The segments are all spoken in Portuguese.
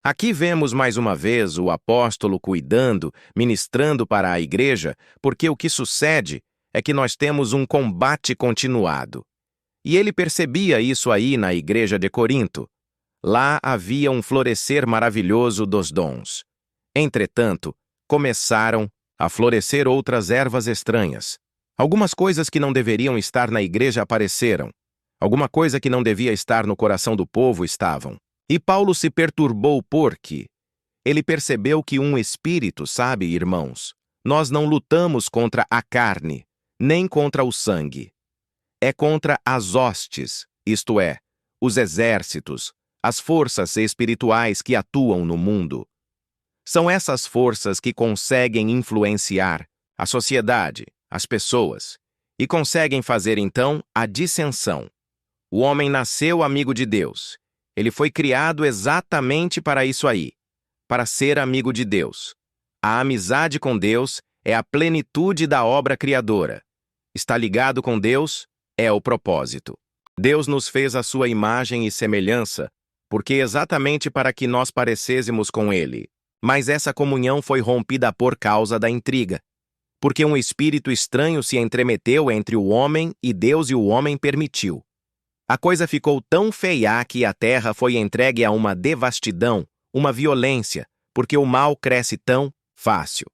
Aqui vemos mais uma vez o apóstolo cuidando, ministrando para a igreja, porque o que sucede é que nós temos um combate continuado. E ele percebia isso aí na igreja de Corinto. Lá havia um florescer maravilhoso dos dons. Entretanto, começaram a florescer outras ervas estranhas. Algumas coisas que não deveriam estar na igreja apareceram. Alguma coisa que não devia estar no coração do povo estavam. E Paulo se perturbou porque ele percebeu que um espírito, sabe, irmãos, nós não lutamos contra a carne, nem contra o sangue. É contra as hostes, isto é, os exércitos, as forças espirituais que atuam no mundo. São essas forças que conseguem influenciar a sociedade, as pessoas, e conseguem fazer então a dissensão. O homem nasceu amigo de Deus. Ele foi criado exatamente para isso aí, para ser amigo de Deus. A amizade com Deus é a plenitude da obra criadora. Está ligado com Deus é o propósito. Deus nos fez a sua imagem e semelhança, porque exatamente para que nós parecêssemos com Ele. Mas essa comunhão foi rompida por causa da intriga, porque um espírito estranho se entremeteu entre o homem e Deus e o homem permitiu. A coisa ficou tão feia que a terra foi entregue a uma devastidão, uma violência, porque o mal cresce tão fácil.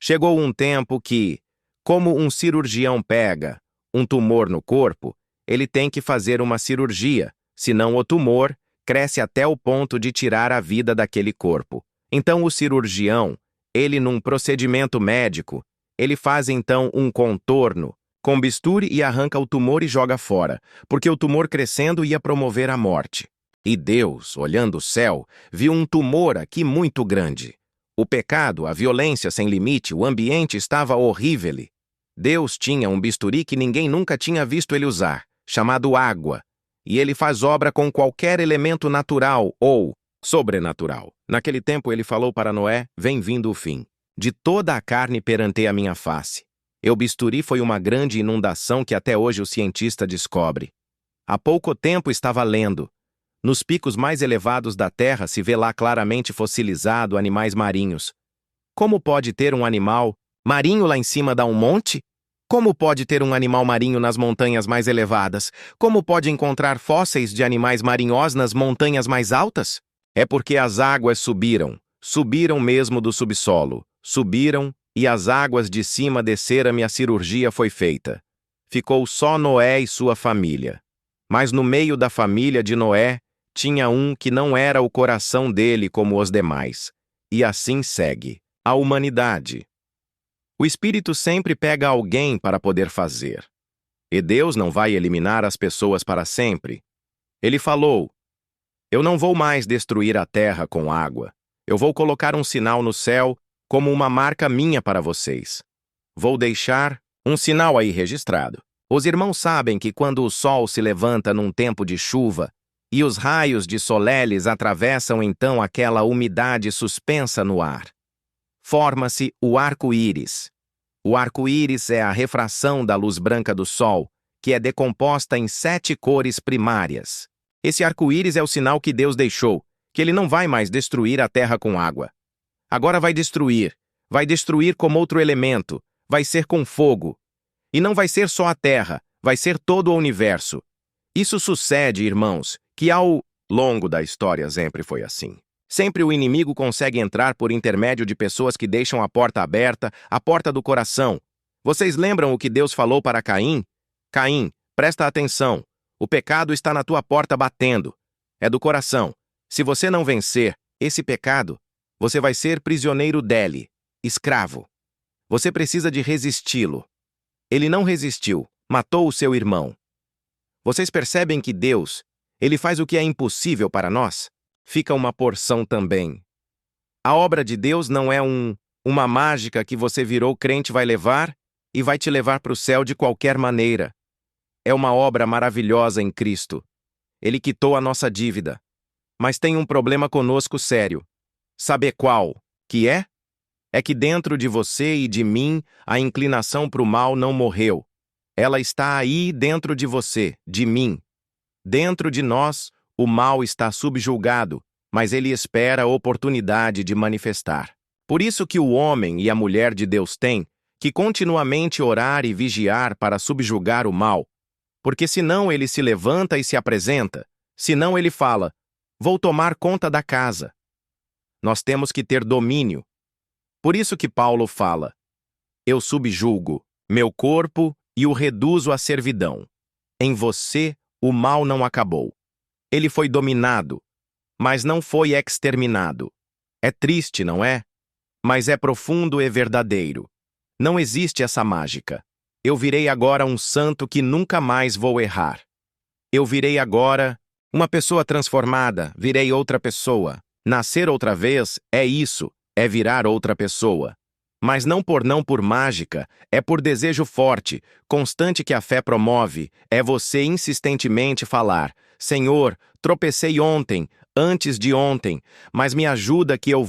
Chegou um tempo que, como um cirurgião pega um tumor no corpo, ele tem que fazer uma cirurgia, senão o tumor cresce até o ponto de tirar a vida daquele corpo. Então o cirurgião, ele num procedimento médico, ele faz então um contorno com bisturi e arranca o tumor e joga fora, porque o tumor crescendo ia promover a morte. E Deus, olhando o céu, viu um tumor aqui muito grande. O pecado, a violência sem limite, o ambiente estava horrível. Deus tinha um bisturi que ninguém nunca tinha visto ele usar, chamado água, e ele faz obra com qualquer elemento natural ou sobrenatural. Naquele tempo ele falou para Noé, vem vindo o fim. De toda a carne perante a minha face. E o bisturi foi uma grande inundação que até hoje o cientista descobre. Há pouco tempo estava lendo. Nos picos mais elevados da Terra se vê lá claramente fossilizado animais marinhos. Como pode ter um animal marinho lá em cima de um monte? Como pode ter um animal marinho nas montanhas mais elevadas? Como pode encontrar fósseis de animais marinhos nas montanhas mais altas? É porque as águas subiram mesmo do subsolo, subiram e as águas de cima desceram e a cirurgia foi feita. Ficou só Noé e sua família. Mas no meio da família de Noé, tinha um que não era o coração dele como os demais. E assim segue a humanidade. O Espírito sempre pega alguém para poder fazer. E Deus não vai eliminar as pessoas para sempre. Ele falou, eu não vou mais destruir a terra com água. Eu vou colocar um sinal no céu como uma marca minha para vocês. Vou deixar um sinal aí registrado. Os irmãos sabem que quando o sol se levanta num tempo de chuva e os raios de soleles atravessam então aquela umidade suspensa no ar, forma-se o arco-íris. O arco-íris é a refração da luz branca do sol, que é decomposta em 7 cores primárias. Esse arco-íris é o sinal que Deus deixou, que ele não vai mais destruir a terra com água. Agora vai destruir como outro elemento, vai ser com fogo. E não vai ser só a terra, vai ser todo o universo. Isso sucede, irmãos, que ao longo da história sempre foi assim. Sempre o inimigo consegue entrar por intermédio de pessoas que deixam a porta aberta, a porta do coração. Vocês lembram o que Deus falou para Caim? Caim, presta atenção. O pecado está na tua porta batendo. É do coração. Se você não vencer esse pecado, você vai ser prisioneiro dele, escravo. Você precisa de resisti-lo. Ele não resistiu, matou o seu irmão. Vocês percebem que Deus, ele faz o que é impossível para nós? Fica uma porção também. A obra de Deus não é uma mágica que você virou crente vai levar e vai te levar para o céu de qualquer maneira. É uma obra maravilhosa em Cristo. Ele quitou a nossa dívida. Mas tem um problema conosco sério. Sabe qual? Que é? É que dentro de você e de mim, a inclinação para o mal não morreu. Ela está aí dentro de você, de mim. Dentro de nós, o mal está subjulgado, mas ele espera a oportunidade de manifestar. Por isso que o homem e a mulher de Deus têm que continuamente orar e vigiar para subjugar o mal, porque senão ele se levanta e se apresenta, senão ele fala, vou tomar conta da casa. Nós temos que ter domínio. Por isso que Paulo fala, eu subjugo meu corpo e o reduzo à servidão. Em você, o mal não acabou. Ele foi dominado, mas não foi exterminado. É triste, não é? Mas é profundo e verdadeiro. Não existe essa mágica. Eu virei agora um santo que nunca mais vou errar. Eu virei agora uma pessoa transformada, virei outra pessoa. Nascer outra vez é isso, é virar outra pessoa. Mas não por mágica, é por desejo forte, constante que a fé promove, é você insistentemente falar, Senhor, tropecei ontem, antes de ontem, mas me ajuda que eu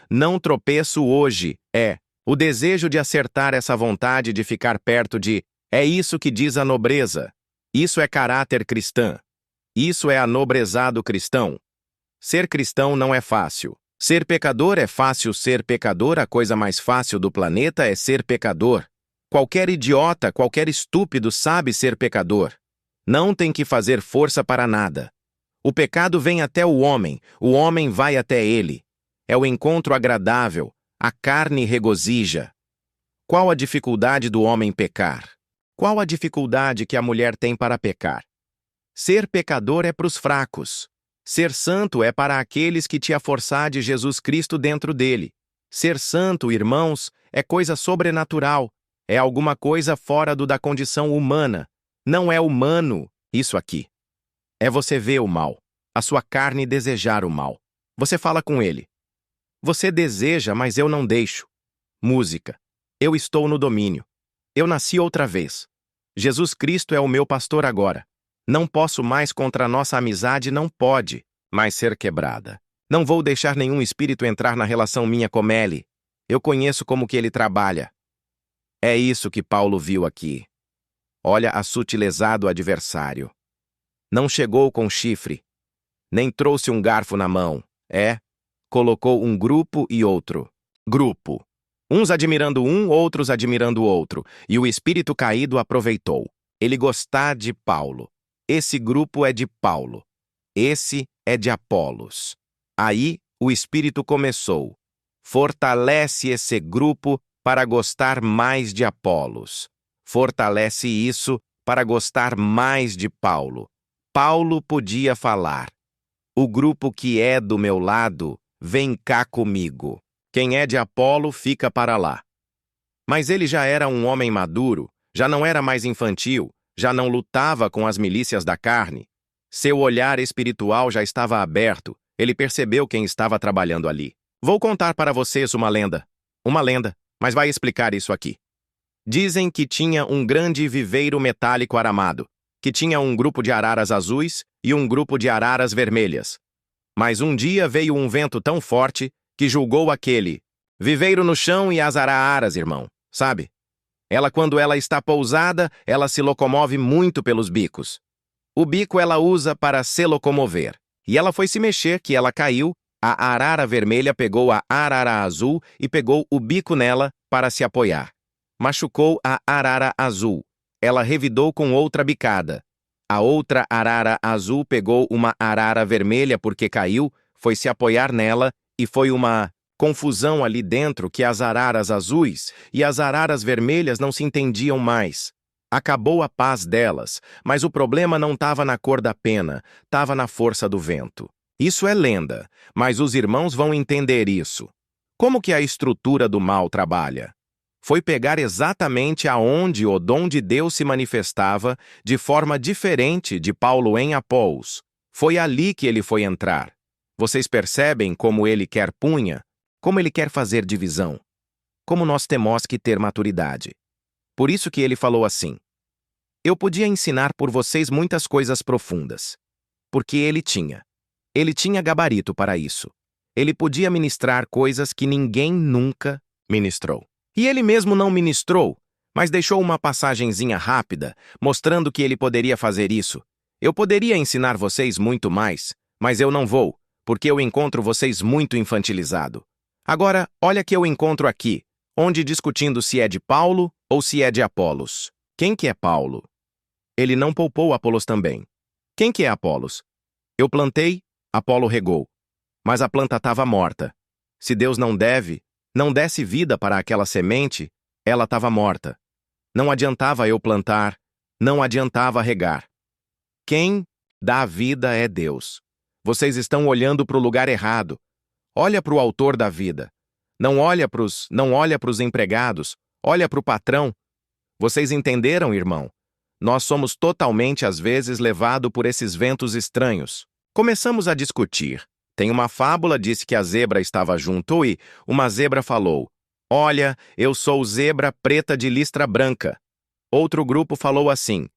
não tropeço hoje, o desejo de acertar essa vontade de ficar perto de, é isso que diz a nobreza. Isso é caráter cristã. Isso é anobrezado cristão. Ser cristão não é fácil. Ser pecador é fácil ser pecador, a coisa mais fácil do planeta é ser pecador. Qualquer idiota, qualquer estúpido sabe ser pecador. Não tem que fazer força para nada. O pecado vem até o homem vai até ele. É o encontro agradável, a carne regozija. Qual a dificuldade do homem pecar? Qual a dificuldade que a mulher tem para pecar? Ser pecador é para os fracos. Ser santo é para aqueles que te forçar de Jesus Cristo dentro dele. Ser santo, irmãos, é coisa sobrenatural. É alguma coisa fora da condição humana. Não é humano, isso aqui. É você ver o mal. A sua carne desejar o mal. Você fala com ele. Você deseja, mas eu não deixo. Música. Eu estou no domínio. Eu nasci outra vez. Jesus Cristo é o meu pastor agora. Não posso mais contra a nossa amizade, não pode mais ser quebrada. Não vou deixar nenhum espírito entrar na relação minha com ele. Eu conheço como que ele trabalha. É isso que Paulo viu aqui. Olha a sutileza do adversário. Não chegou com chifre, nem trouxe um garfo na mão. Colocou um grupo e outro. Grupo. Uns admirando um, outros admirando o outro. E o espírito caído aproveitou. Ele gostar de Paulo. Esse grupo é de Paulo. Esse é de Apolos. Aí, o Espírito começou. Fortalece esse grupo para gostar mais de Apolos. Fortalece isso para gostar mais de Paulo. Paulo podia falar. O grupo que é do meu lado, vem cá comigo. Quem é de Apolo, fica para lá. Mas ele já era um homem maduro, já não era mais infantil, já não lutava com as milícias da carne. Seu olhar espiritual já estava aberto, ele percebeu quem estava trabalhando ali. Vou contar para vocês uma lenda, mas vai explicar isso aqui. Dizem que tinha um grande viveiro metálico aramado, que tinha um grupo de araras azuis e um grupo de araras vermelhas. Mas um dia veio um vento tão forte que julgou aquele viveiro no chão e as araras, irmão, sabe? Quando ela está pousada, ela se locomove muito pelos bicos. O bico ela usa para se locomover. E ela foi se mexer que ela caiu, a arara vermelha pegou a arara azul e pegou o bico nela para se apoiar. Machucou a arara azul. Ela revidou com outra bicada. A outra arara azul pegou uma arara vermelha porque caiu, foi se apoiar nela e foi uma confusão ali dentro que as araras azuis e as araras vermelhas não se entendiam mais. Acabou a paz delas, mas o problema não estava na cor da pena, estava na força do vento. Isso é lenda, mas os irmãos vão entender isso. Como que a estrutura do mal trabalha? Foi pegar exatamente aonde o dom de Deus se manifestava de forma diferente de Paulo em Apolos. Foi ali que ele foi entrar. Vocês percebem como ele quer punha? Como ele quer fazer divisão? Como nós temos que ter maturidade. Por isso que ele falou assim. Eu podia ensinar por vocês muitas coisas profundas. Porque ele tinha gabarito para isso. Ele podia ministrar coisas que ninguém nunca ministrou. E ele mesmo não ministrou, mas deixou uma passagenzinha rápida, mostrando que ele poderia fazer isso. Eu poderia ensinar vocês muito mais, mas eu não vou, porque eu encontro vocês muito infantilizado. Agora, olha que eu encontro aqui, onde discutindo se é de Paulo ou se é de Apolos. Quem que é Paulo? Ele não poupou Apolos também. Quem que é Apolos? Eu plantei, Apolo regou. Mas a planta estava morta. Se Deus não desse vida para aquela semente, ela estava morta. Não adiantava eu plantar, não adiantava regar. Quem dá vida é Deus. Vocês estão olhando para o lugar errado. Olha para o autor da vida. Não olha para os empregados, olha para o patrão. Vocês entenderam, irmão? Nós somos totalmente, às vezes, levados por esses ventos estranhos. Começamos a discutir. Tem uma fábula, disse que a zebra estava junto e uma zebra falou: "Olha, eu sou zebra preta de listra branca." Outro grupo falou assim: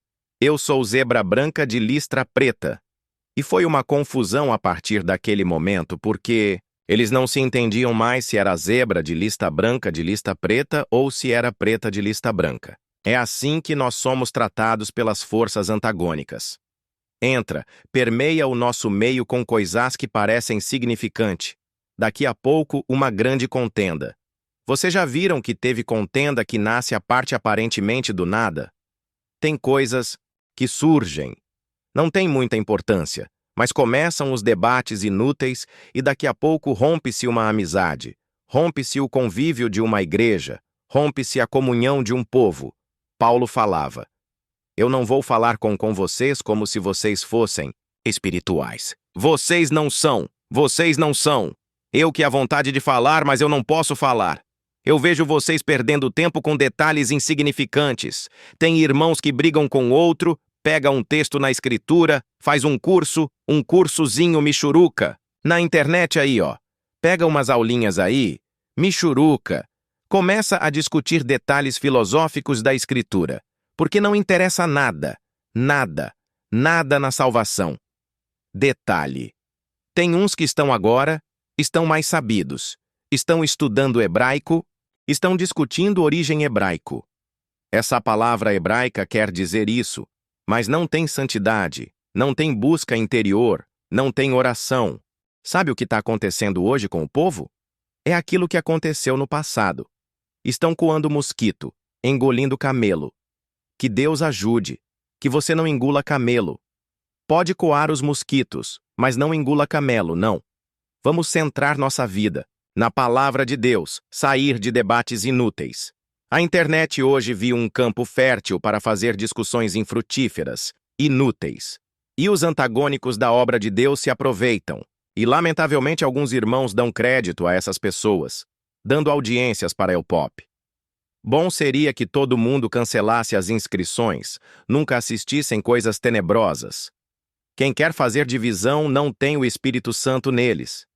"Eu sou zebra branca de listra preta." E foi uma confusão a partir daquele momento, porque eles não se entendiam mais se era zebra de lista branca de lista preta ou se era preta de lista branca. É assim que nós somos tratados pelas forças antagônicas. Entra, permeia o nosso meio com coisas que parecem insignificantes. Daqui a pouco, uma grande contenda. Vocês já viram que teve contenda que nasce a parte aparentemente do nada? Tem coisas que surgem. Não tem muita importância, mas começam os debates inúteis e daqui a pouco rompe-se uma amizade, rompe-se o convívio de uma igreja, rompe-se a comunhão de um povo. Paulo falava: "Eu não vou falar com vocês como se vocês fossem espirituais. Vocês não são. Eu que há vontade de falar, mas eu não posso falar. Eu vejo vocês perdendo tempo com detalhes insignificantes. Tem irmãos que brigam com outro, pega um texto na escritura, faz um cursozinho michuruca. Na internet aí, ó. Pega umas aulinhas aí, michuruca. Começa a discutir detalhes filosóficos da escritura, porque não interessa nada na salvação. Detalhe. Tem uns que estão mais sabidos, estão estudando hebraico, estão discutindo origem hebraico. Essa palavra hebraica quer dizer isso, mas não tem santidade, não tem busca interior, não tem oração. Sabe o que está acontecendo hoje com o povo? É aquilo que aconteceu no passado. Estão coando mosquito, engolindo camelo. Que Deus ajude, que você não engula camelo. Pode coar os mosquitos, mas não engula camelo, não. Vamos centrar nossa vida na palavra de Deus, sair de debates inúteis. A internet hoje viu um campo fértil para fazer discussões infrutíferas, inúteis. E os antagônicos da obra de Deus se aproveitam. E, lamentavelmente, alguns irmãos dão crédito a essas pessoas, dando audiências para el pop. Bom seria que todo mundo cancelasse as inscrições, nunca assistissem coisas tenebrosas. Quem quer fazer divisão não tem o Espírito Santo neles.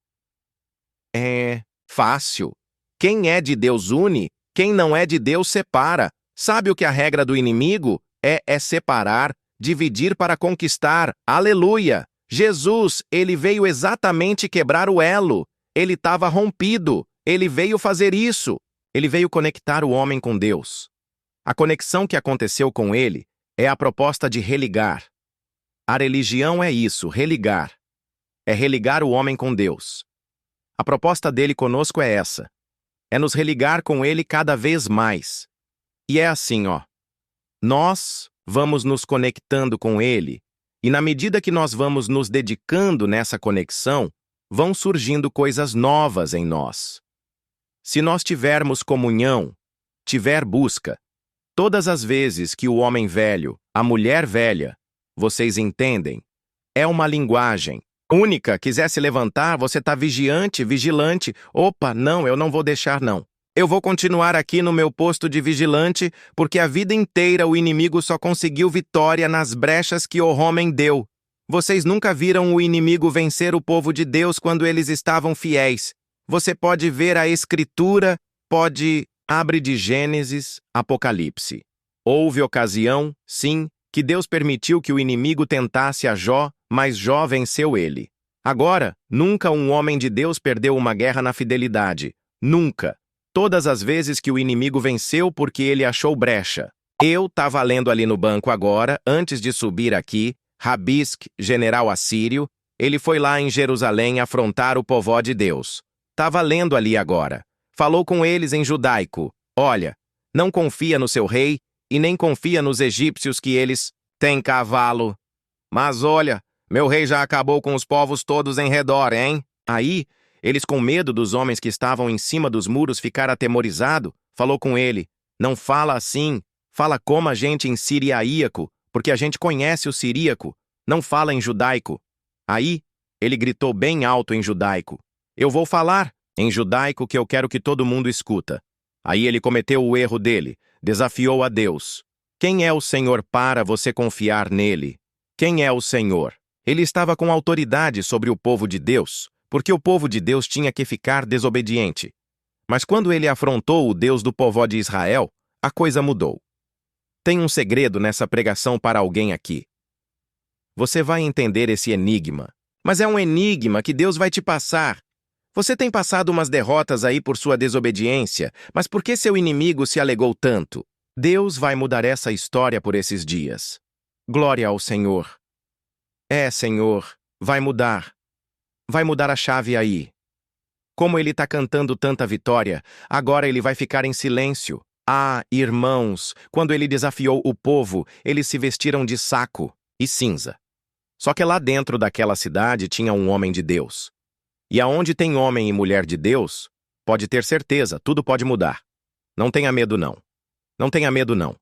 É fácil. Quem é de Deus une, quem não é de Deus separa. Sabe o que a regra do inimigo é separar, dividir para conquistar. Aleluia! Jesus, ele veio exatamente quebrar o elo. Ele estava rompido. Ele veio fazer isso. Ele veio conectar o homem com Deus. A conexão que aconteceu com ele é a proposta de religar. A religião é isso, religar. É religar o homem com Deus. A proposta dele conosco é essa. É nos religar com ele cada vez mais. E é assim, ó. Nós vamos nos conectando com ele, e na medida que nós vamos nos dedicando nessa conexão, vão surgindo coisas novas em nós. Se nós tivermos comunhão, tiver busca, todas as vezes que o homem velho, a mulher velha, vocês entendem, é uma linguagem única, quiser se levantar, você está vigilante. Opa, não, eu não vou deixar não. Eu vou continuar aqui no meu posto de vigilante, porque a vida inteira o inimigo só conseguiu vitória nas brechas que o homem deu. Vocês nunca viram o inimigo vencer o povo de Deus quando eles estavam fiéis. Você pode ver a Escritura, abre de Gênesis, Apocalipse. Houve ocasião, sim, que Deus permitiu que o inimigo tentasse a Jó, mas Jó venceu ele. Agora, nunca um homem de Deus perdeu uma guerra na fidelidade. Nunca. Todas as vezes que o inimigo venceu porque ele achou brecha. Eu estava lendo ali no banco agora, antes de subir aqui, Rabisque, general assírio, Ele foi lá em Jerusalém afrontar o povó de Deus. Tava lendo ali agora. Falou com eles em judaico. Olha, não confia no seu rei e nem confia nos egípcios que eles têm cavalo. Mas olha, meu rei já acabou com os povos todos em redor, hein? Aí, eles com medo dos homens que estavam em cima dos muros ficar atemorizado, falou com ele, não fala assim, fala como a gente em siriaíaco, porque a gente conhece o siríaco, não fala em judaico. Aí, ele gritou bem alto em judaico, eu vou falar em judaico que eu quero que todo mundo escuta. Aí ele cometeu o erro dele, desafiou a Deus. Quem é o Senhor para você confiar nele? Quem é o Senhor? Ele estava com autoridade sobre o povo de Deus, porque o povo de Deus tinha que ficar desobediente. Mas quando ele afrontou o Deus do povo de Israel, a coisa mudou. Tem um segredo nessa pregação para alguém aqui. Você vai entender esse enigma, mas é um enigma que Deus vai te passar. Você tem passado umas derrotas aí por sua desobediência, mas por que seu inimigo se alegou tanto? Deus vai mudar essa história por esses dias. Glória ao Senhor. Senhor, vai mudar. Vai mudar a chave aí. Como ele está cantando tanta vitória, agora ele vai ficar em silêncio. Ah, irmãos, quando ele desafiou o povo, eles se vestiram de saco e cinza. Só que lá dentro daquela cidade tinha um homem de Deus. E aonde tem homem e mulher de Deus, pode ter certeza, tudo pode mudar. Não tenha medo, não. Não tenha medo, não.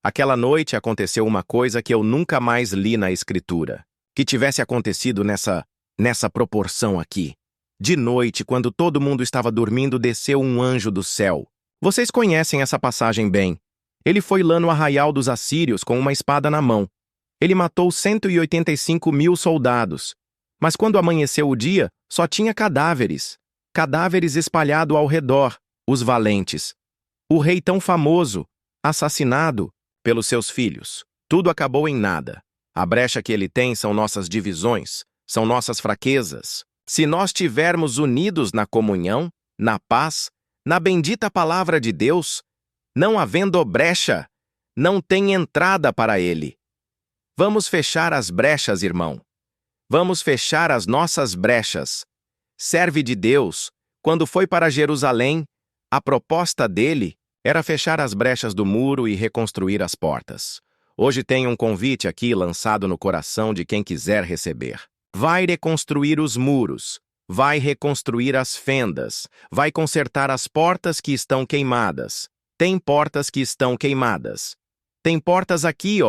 Aquela noite aconteceu uma coisa que eu nunca mais li na Escritura. Que tivesse acontecido nessa proporção aqui. De noite, quando todo mundo estava dormindo, desceu um anjo do céu. Vocês conhecem essa passagem bem. Ele foi lá no arraial dos assírios com uma espada na mão. Ele matou 185.000 soldados. Mas quando amanheceu o dia, só tinha cadáveres. Cadáveres espalhados ao redor, os valentes. O rei tão famoso, assassinado pelos seus filhos. Tudo acabou em nada. A brecha que ele tem são nossas divisões, são nossas fraquezas. Se nós estivermos unidos na comunhão, na paz, na bendita palavra de Deus, não havendo brecha, não tem entrada para ele. Vamos fechar as brechas, irmão. Vamos fechar as nossas brechas. Serve de Deus, quando foi para Jerusalém, a proposta dele era fechar as brechas do muro e reconstruir as portas. Hoje tem um convite aqui lançado no coração de quem quiser receber. Vai reconstruir os muros, vai reconstruir as fendas, vai consertar as portas que estão queimadas. Tem portas que estão queimadas. Tem portas aqui,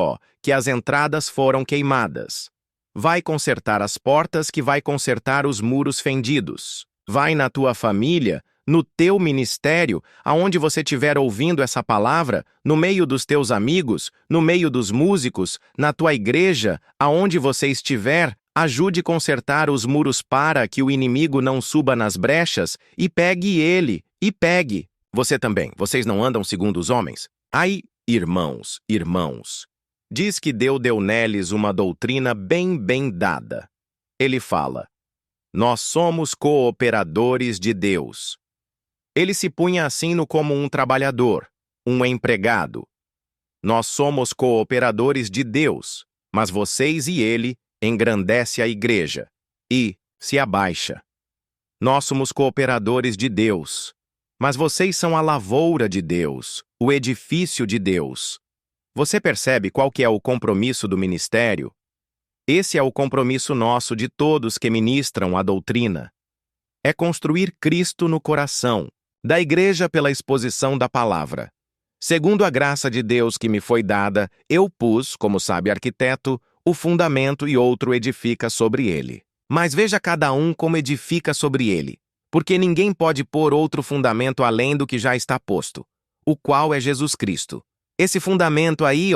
que as entradas foram queimadas. Vai consertar as portas que vai consertar os muros fendidos. Vai na tua família, no teu ministério, aonde você estiver ouvindo essa palavra, no meio dos teus amigos, no meio dos músicos, na tua igreja, aonde você estiver, ajude a consertar os muros para que o inimigo não suba nas brechas e pegue ele, e pegue. Você também, vocês não andam segundo os homens? Ai, irmãos, diz que Deus deu neles uma doutrina bem dada. Ele fala, nós somos cooperadores de Deus. Ele se punha assim no como um trabalhador, um empregado. Nós somos cooperadores de Deus, mas vocês e ele engrandece a igreja e se abaixa. Nós somos cooperadores de Deus, mas vocês são a lavoura de Deus, o edifício de Deus. Você percebe qual que é o compromisso do ministério? Esse é o compromisso nosso de todos que ministram a doutrina. É construir Cristo no coração da igreja pela exposição da palavra. Segundo a graça de Deus que me foi dada, eu pus, como sabe arquiteto, o fundamento e outro edifica sobre ele. Mas veja cada um como edifica sobre ele, porque ninguém pode pôr outro fundamento além do que já está posto, o qual é Jesus Cristo. Esse fundamento aí,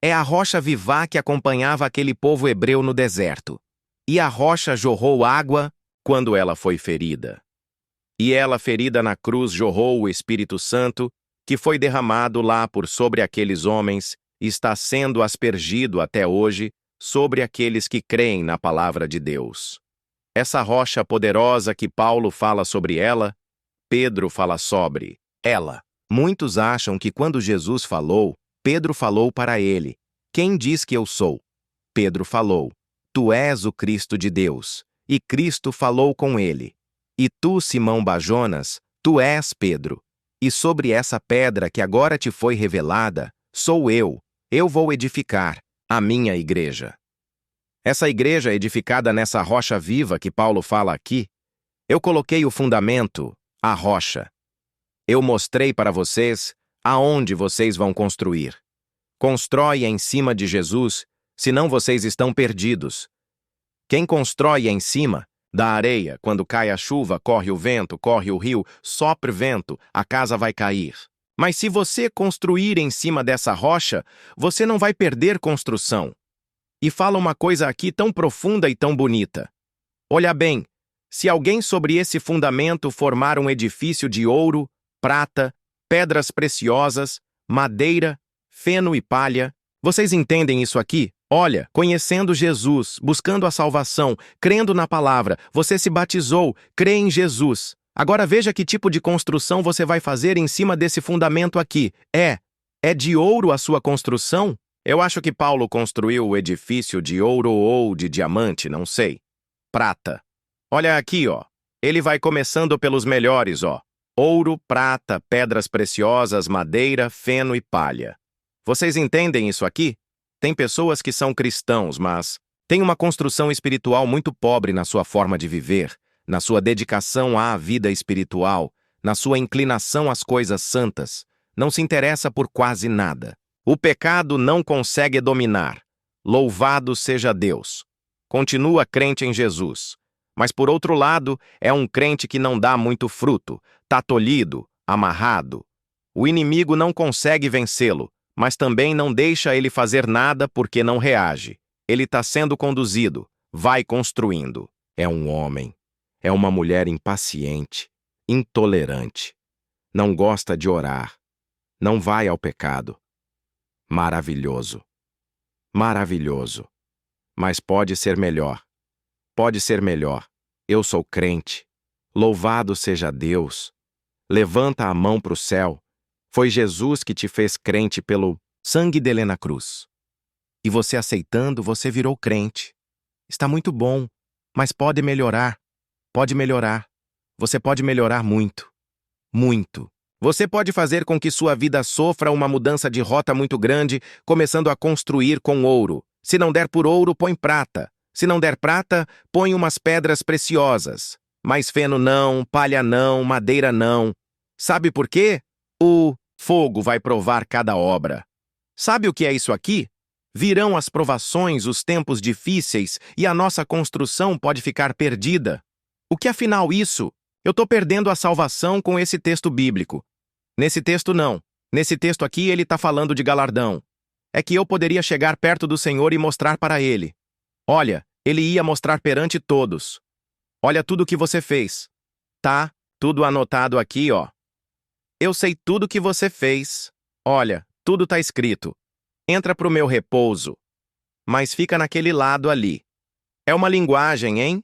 é a rocha vivá que acompanhava aquele povo hebreu no deserto. E a rocha jorrou água quando ela foi ferida. E ela, ferida na cruz, jorrou o Espírito Santo, que foi derramado lá por sobre aqueles homens e está sendo aspergido até hoje sobre aqueles que creem na palavra de Deus. Essa rocha poderosa que Paulo fala sobre ela, Pedro fala sobre ela. Muitos acham que quando Jesus falou, Pedro falou para ele. Quem diz que eu sou? Pedro falou. tu és o Cristo de Deus. E Cristo falou com ele. E tu, Simão Bajonas, tu és Pedro. E sobre essa pedra que agora te foi revelada, sou eu vou edificar a minha igreja. Essa igreja edificada nessa rocha viva que Paulo fala aqui, eu coloquei o fundamento, a rocha. Eu mostrei para vocês aonde vocês vão construir. Constrói em cima de Jesus, senão vocês estão perdidos. Quem constrói em cima da areia, quando cai a chuva, corre o vento, corre o rio, sopra o vento, a casa vai cair. Mas se você construir em cima dessa rocha, você não vai perder construção. E fala uma coisa aqui tão profunda e tão bonita. Olha bem, se alguém sobre esse fundamento formar um edifício de ouro, prata, pedras preciosas, madeira, feno e palha, vocês entendem isso aqui? Olha, conhecendo Jesus, buscando a salvação, crendo na palavra, você se batizou, crê em Jesus. Agora veja que tipo de construção você vai fazer em cima desse fundamento aqui. É de ouro a sua construção? Eu acho que Paulo construiu o edifício de ouro ou de diamante, não sei. Prata. Olha aqui, ó. Ele vai começando pelos melhores, ó. Ouro, prata, pedras preciosas, madeira, feno e palha. Vocês entendem isso aqui? Tem pessoas que são cristãos, mas têm uma construção espiritual muito pobre na sua forma de viver, na sua dedicação à vida espiritual, na sua inclinação às coisas santas. Não se interessa por quase nada. O pecado não consegue dominar. Louvado seja Deus. Continua crente em Jesus. Mas, por outro lado, é um crente que não dá muito fruto, tá tolhido, amarrado. O inimigo não consegue vencê-lo, mas também não deixa ele fazer nada porque não reage. Ele está sendo conduzido, vai construindo. É um homem, é uma mulher impaciente, intolerante. Não gosta de orar, não vai ao pecado. Maravilhoso. Maravilhoso. Mas pode ser melhor. Pode ser melhor. Eu sou crente. Louvado seja Deus. Levanta a mão para o céu. Foi Jesus que te fez crente pelo sangue dele na cruz. E você aceitando, você virou crente. Está muito bom, mas pode melhorar. Pode melhorar. Você pode melhorar muito. Muito. Você pode fazer com que sua vida sofra uma mudança de rota muito grande, começando a construir com ouro. Se não der por ouro, põe prata. Se não der prata, põe umas pedras preciosas. Mas feno não, palha não, madeira não. Sabe por quê? O fogo vai provar cada obra. Sabe o que é isso aqui? Virão as provações, os tempos difíceis, e a nossa construção pode ficar perdida. O que afinal isso? Eu estou perdendo a salvação com esse texto bíblico. Nesse texto não. Nesse texto aqui ele está falando de galardão. É que eu poderia chegar perto do Senhor e mostrar para ele. Olha, ele ia mostrar perante todos. Olha tudo o que você fez. Tá, tudo anotado aqui, ó. Eu sei tudo que você fez. Olha, tudo tá escrito. Entra pro meu repouso. Mas fica naquele lado ali. É uma linguagem, hein?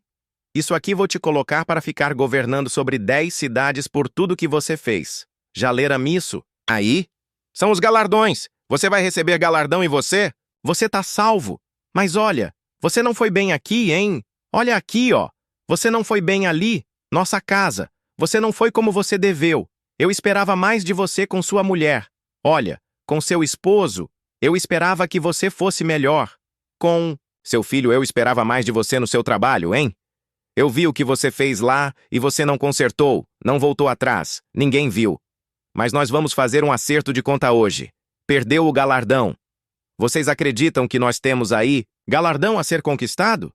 Isso aqui vou te colocar para ficar governando sobre 10 cidades por tudo que você fez. Já leram isso? Aí? São os galardões. Você vai receber galardão e você? Você tá salvo. Mas olha, você não foi bem aqui, hein? Olha aqui, ó. Você não foi bem ali, nossa casa. Você não foi como você deveu. Eu esperava mais de você com sua mulher. Olha, com seu esposo, eu esperava que você fosse melhor. Com seu filho, eu esperava mais de você no seu trabalho, hein? Eu vi o que você fez lá e você não consertou, não voltou atrás. Ninguém viu. Mas nós vamos fazer um acerto de conta hoje. Perdeu o galardão. Vocês acreditam que nós temos aí galardão a ser conquistado?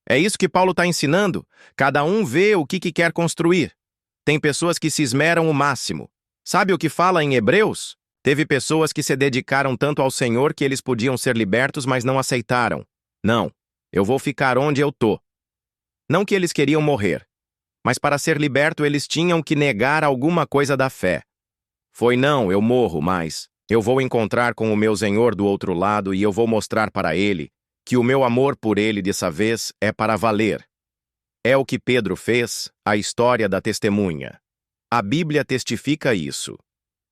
É isso que Paulo está ensinando. Cada um vê o que quer construir. Tem pessoas que se esmeram o máximo. Sabe o que fala em Hebreus? Teve pessoas que se dedicaram tanto ao Senhor que eles podiam ser libertos, mas não aceitaram. Não, eu vou ficar onde eu tô. Não que eles queriam morrer, mas para ser liberto eles tinham que negar alguma coisa da fé. Foi não, eu morro, mas eu vou encontrar com o meu Senhor do outro lado e eu vou mostrar para ele que o meu amor por ele dessa vez é para valer. É o que Pedro fez, a história da testemunha. A Bíblia testifica isso.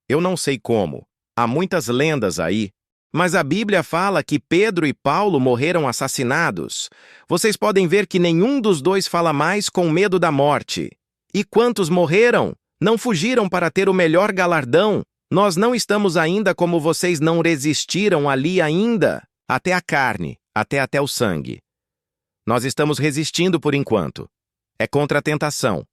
Eu não sei como. Há muitas lendas aí, Mas a Bíblia fala que Pedro e Paulo morreram assassinados. Vocês podem ver que nenhum dos dois fala mais com medo da morte. E quantos morreram? Não fugiram para ter o melhor galardão. Nós não estamos ainda como vocês não resistiram ali ainda, até a carne, até o sangue. Nós estamos resistindo por enquanto. É contra a tentação.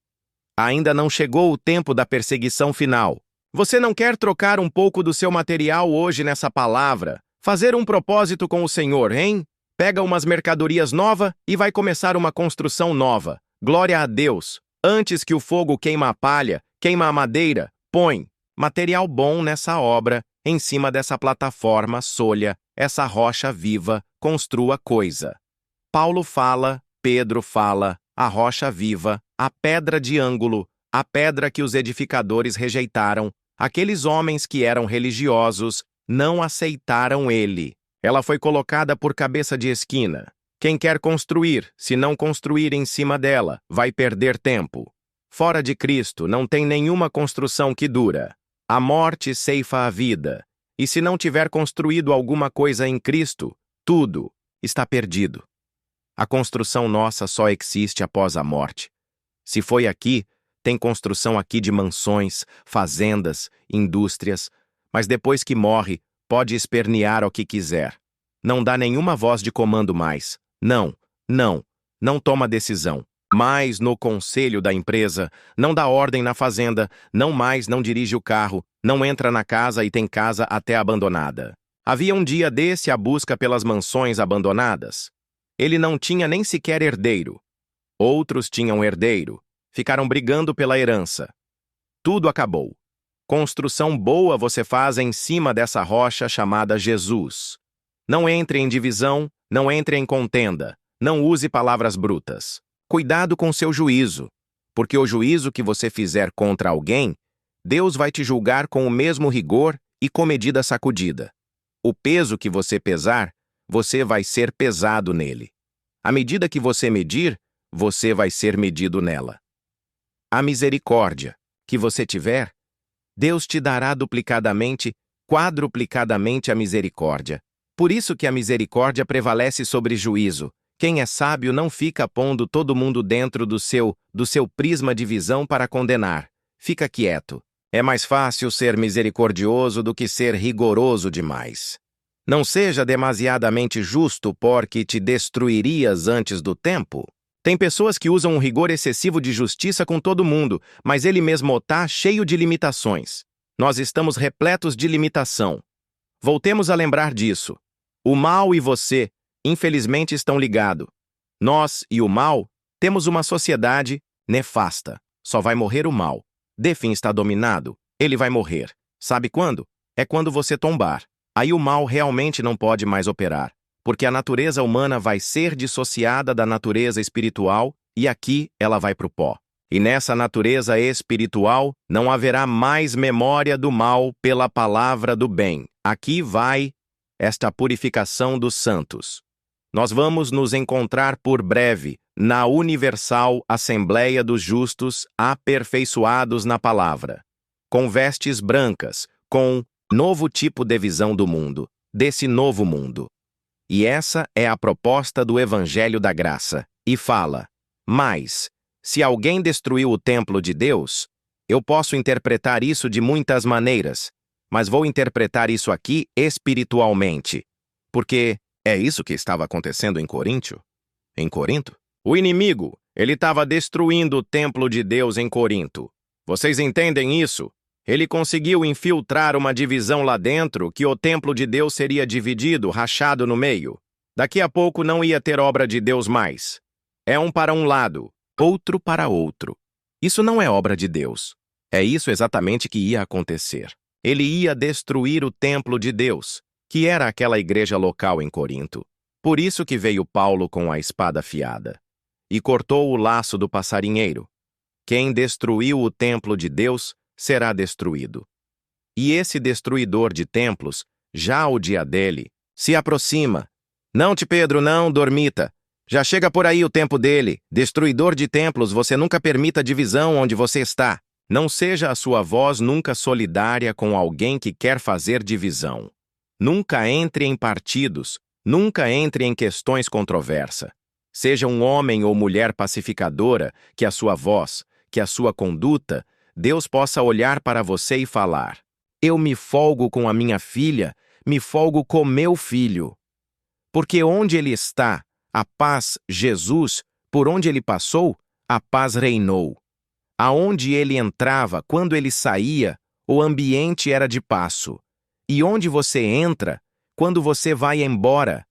Ainda não chegou o tempo da perseguição final. Você não quer trocar um pouco do seu material hoje nessa palavra? Fazer um propósito com o Senhor, hein? Pega umas mercadorias novas e vai começar uma construção nova. Glória a Deus! Antes que o fogo queima a palha, queima a madeira, põe material bom nessa obra, em cima dessa plataforma solha, essa rocha viva, construa coisa. Paulo fala, Pedro fala, a rocha viva, a pedra de ângulo, a pedra que os edificadores rejeitaram, aqueles homens que eram religiosos, não aceitaram ele. Ela foi colocada por cabeça de esquina. Quem quer construir, se não construir em cima dela, vai perder tempo. Fora de Cristo não tem nenhuma construção que dura. A morte ceifa a vida. E se não tiver construído alguma coisa em Cristo, tudo está perdido. A construção nossa só existe após a morte. Se foi aqui, tem construção aqui de mansões, fazendas, indústrias, mas depois que morre, pode espernear o que quiser. Não dá nenhuma voz de comando mais. Não toma decisão. Mais no conselho da empresa, não dá ordem na fazenda, não dirige o carro, não entra na casa e tem casa até abandonada. Havia um dia desse a busca pelas mansões abandonadas. Ele não tinha nem sequer herdeiro. Outros tinham herdeiro. Ficaram brigando pela herança. Tudo acabou. Construção boa você faz em cima dessa rocha chamada Jesus. Não entre em divisão, não entre em contenda, não use palavras brutas. Cuidado com seu juízo, porque o juízo que você fizer contra alguém, Deus vai te julgar com o mesmo rigor e com medida sacudida. O peso que você pesar, você vai ser pesado nele. À medida que você medir, você vai ser medido nela. A misericórdia que você tiver, Deus te dará duplicadamente, quadruplicadamente a misericórdia. Por isso que a misericórdia prevalece sobre juízo. Quem é sábio não fica pondo todo mundo dentro do seu prisma de visão para condenar. Fica quieto. É mais fácil ser misericordioso do que ser rigoroso demais. Não seja demasiadamente justo porque te destruirias antes do tempo. Tem pessoas que usam um rigor excessivo de justiça com todo mundo, mas ele mesmo está cheio de limitações. Nós estamos repletos de limitação. Voltemos a lembrar disso. O mal e você, infelizmente, estão ligados. Nós e o mal temos uma sociedade nefasta. Só vai morrer o mal. Defin está dominado. Ele vai morrer. Sabe quando? É quando você tombar. Aí o mal realmente não pode mais operar, porque a natureza humana vai ser dissociada da natureza espiritual e aqui ela vai para o pó. E nessa natureza espiritual não haverá mais memória do mal pela palavra do bem. Aqui vai esta purificação dos santos. Nós vamos nos encontrar por breve na universal Assembleia dos Justos aperfeiçoados na palavra, com vestes brancas, com novo tipo de visão do mundo, desse novo mundo. E essa é a proposta do Evangelho da Graça. E fala, mas, se alguém destruiu o templo de Deus, eu posso interpretar isso de muitas maneiras, mas vou interpretar isso aqui espiritualmente. Porque é isso que estava acontecendo em Coríntio? Em Corinto? O inimigo, ele estava destruindo o templo de Deus em Corinto. Vocês entendem isso? Ele conseguiu infiltrar uma divisão lá dentro que o templo de Deus seria dividido, rachado no meio. Daqui a pouco não ia ter obra de Deus mais. É um para um lado, outro para outro. Isso não é obra de Deus. É isso exatamente que ia acontecer. Ele ia destruir o templo de Deus, que era aquela igreja local em Corinto. Por isso que veio Paulo com a espada afiada e cortou o laço do passarinheiro. Quem destruiu o templo de Deus será destruído. E esse destruidor de templos, já o dia dele, se aproxima. Não, Pedro, não, dormita. Já chega por aí o tempo dele. Destruidor de templos, você nunca permita divisão onde você está. Não seja a sua voz nunca solidária com alguém que quer fazer divisão. Nunca entre em partidos, nunca entre em questões controversas. Seja um homem ou mulher pacificadora, que a sua voz, que a sua conduta, Deus possa olhar para você e falar: eu me folgo com a minha filha, me folgo com meu filho. Porque onde ele está, a paz, Jesus, por onde ele passou, a paz reinou. Aonde ele entrava, quando ele saía, o ambiente era de passo. E onde você entra, quando você vai embora,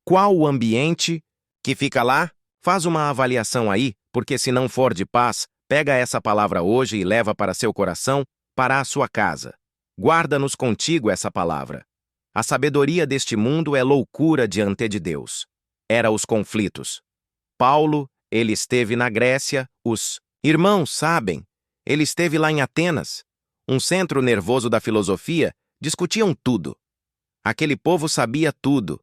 qual o ambiente que fica lá? Faz uma avaliação aí, porque se não for de paz, pega essa palavra hoje e leva para seu coração, para a sua casa. Guarda-nos contigo essa palavra. A sabedoria deste mundo é loucura diante de Deus. Era os conflitos. Paulo, ele esteve na Grécia, os irmãos sabem, ele esteve lá em Atenas, um centro nervoso da filosofia, discutiam tudo. Aquele povo sabia tudo.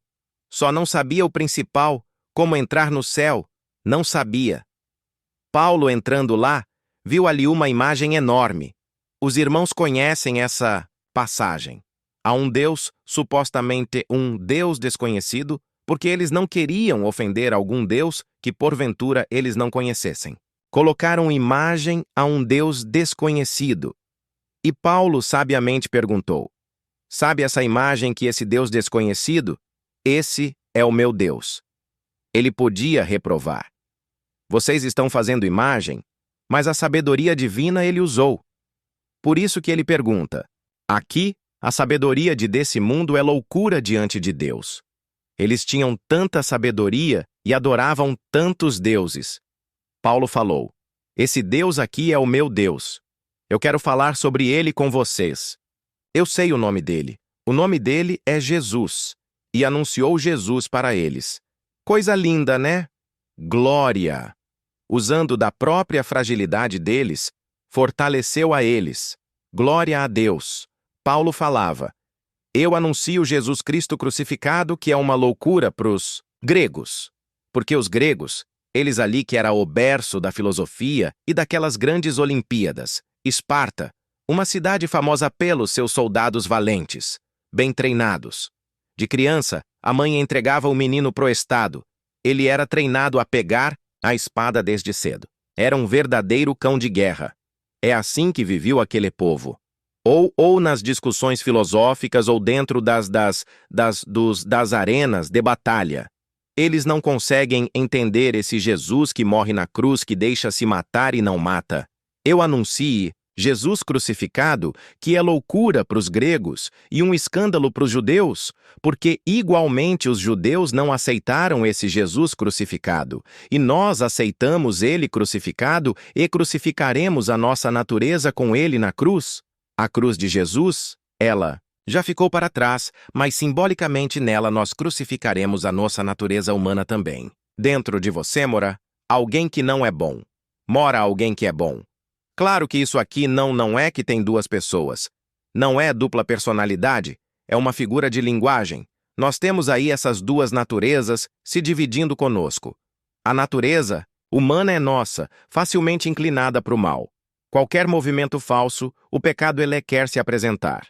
Só não sabia o principal, como entrar no céu, não sabia. Paulo, entrando lá, viu ali uma imagem enorme. Os irmãos conhecem essa passagem. Há um Deus, supostamente um Deus desconhecido, porque eles não queriam ofender algum Deus que porventura eles não conhecessem. Colocaram imagem a um Deus desconhecido. E Paulo sabiamente perguntou: sabe essa imagem que esse Deus desconhecido? Esse é o meu Deus. Ele podia reprovar. Vocês estão fazendo imagem, mas a sabedoria divina ele usou. Por isso que ele pergunta: aqui, a sabedoria desse mundo é loucura diante de Deus. Eles tinham tanta sabedoria e adoravam tantos deuses. Paulo falou: esse Deus aqui é o meu Deus. Eu quero falar sobre ele com vocês. Eu sei o nome dele. O nome dele é Jesus. E anunciou Jesus para eles. Coisa linda, né? Glória! Usando da própria fragilidade deles, fortaleceu a eles. Glória a Deus! Paulo falava: eu anuncio Jesus Cristo crucificado, que é uma loucura para os gregos. Porque os gregos, eles ali que era o berço da filosofia e daquelas grandes Olimpíadas, Esparta, uma cidade famosa pelos seus soldados valentes, bem treinados. De criança, a mãe entregava o menino pro estado. Ele era treinado a pegar a espada desde cedo. Era um verdadeiro cão de guerra. É assim que viveu aquele povo. Ou nas discussões filosóficas ou dentro das arenas de batalha. Eles não conseguem entender esse Jesus que morre na cruz, que deixa se matar e não mata. Eu anuncie Jesus crucificado, que é loucura para os gregos e um escândalo para os judeus, porque igualmente os judeus não aceitaram esse Jesus crucificado, e nós aceitamos ele crucificado e crucificaremos a nossa natureza com ele na cruz. A cruz de Jesus, ela já ficou para trás, mas simbolicamente nela nós crucificaremos a nossa natureza humana também. Dentro de você mora alguém que não é bom. Mora alguém que é bom. Claro que isso aqui não é que tem duas pessoas. Não é dupla personalidade, é uma figura de linguagem. Nós temos aí essas duas naturezas se dividindo conosco. A natureza humana é nossa, facilmente inclinada para o mal. Qualquer movimento falso, o pecado ele quer se apresentar.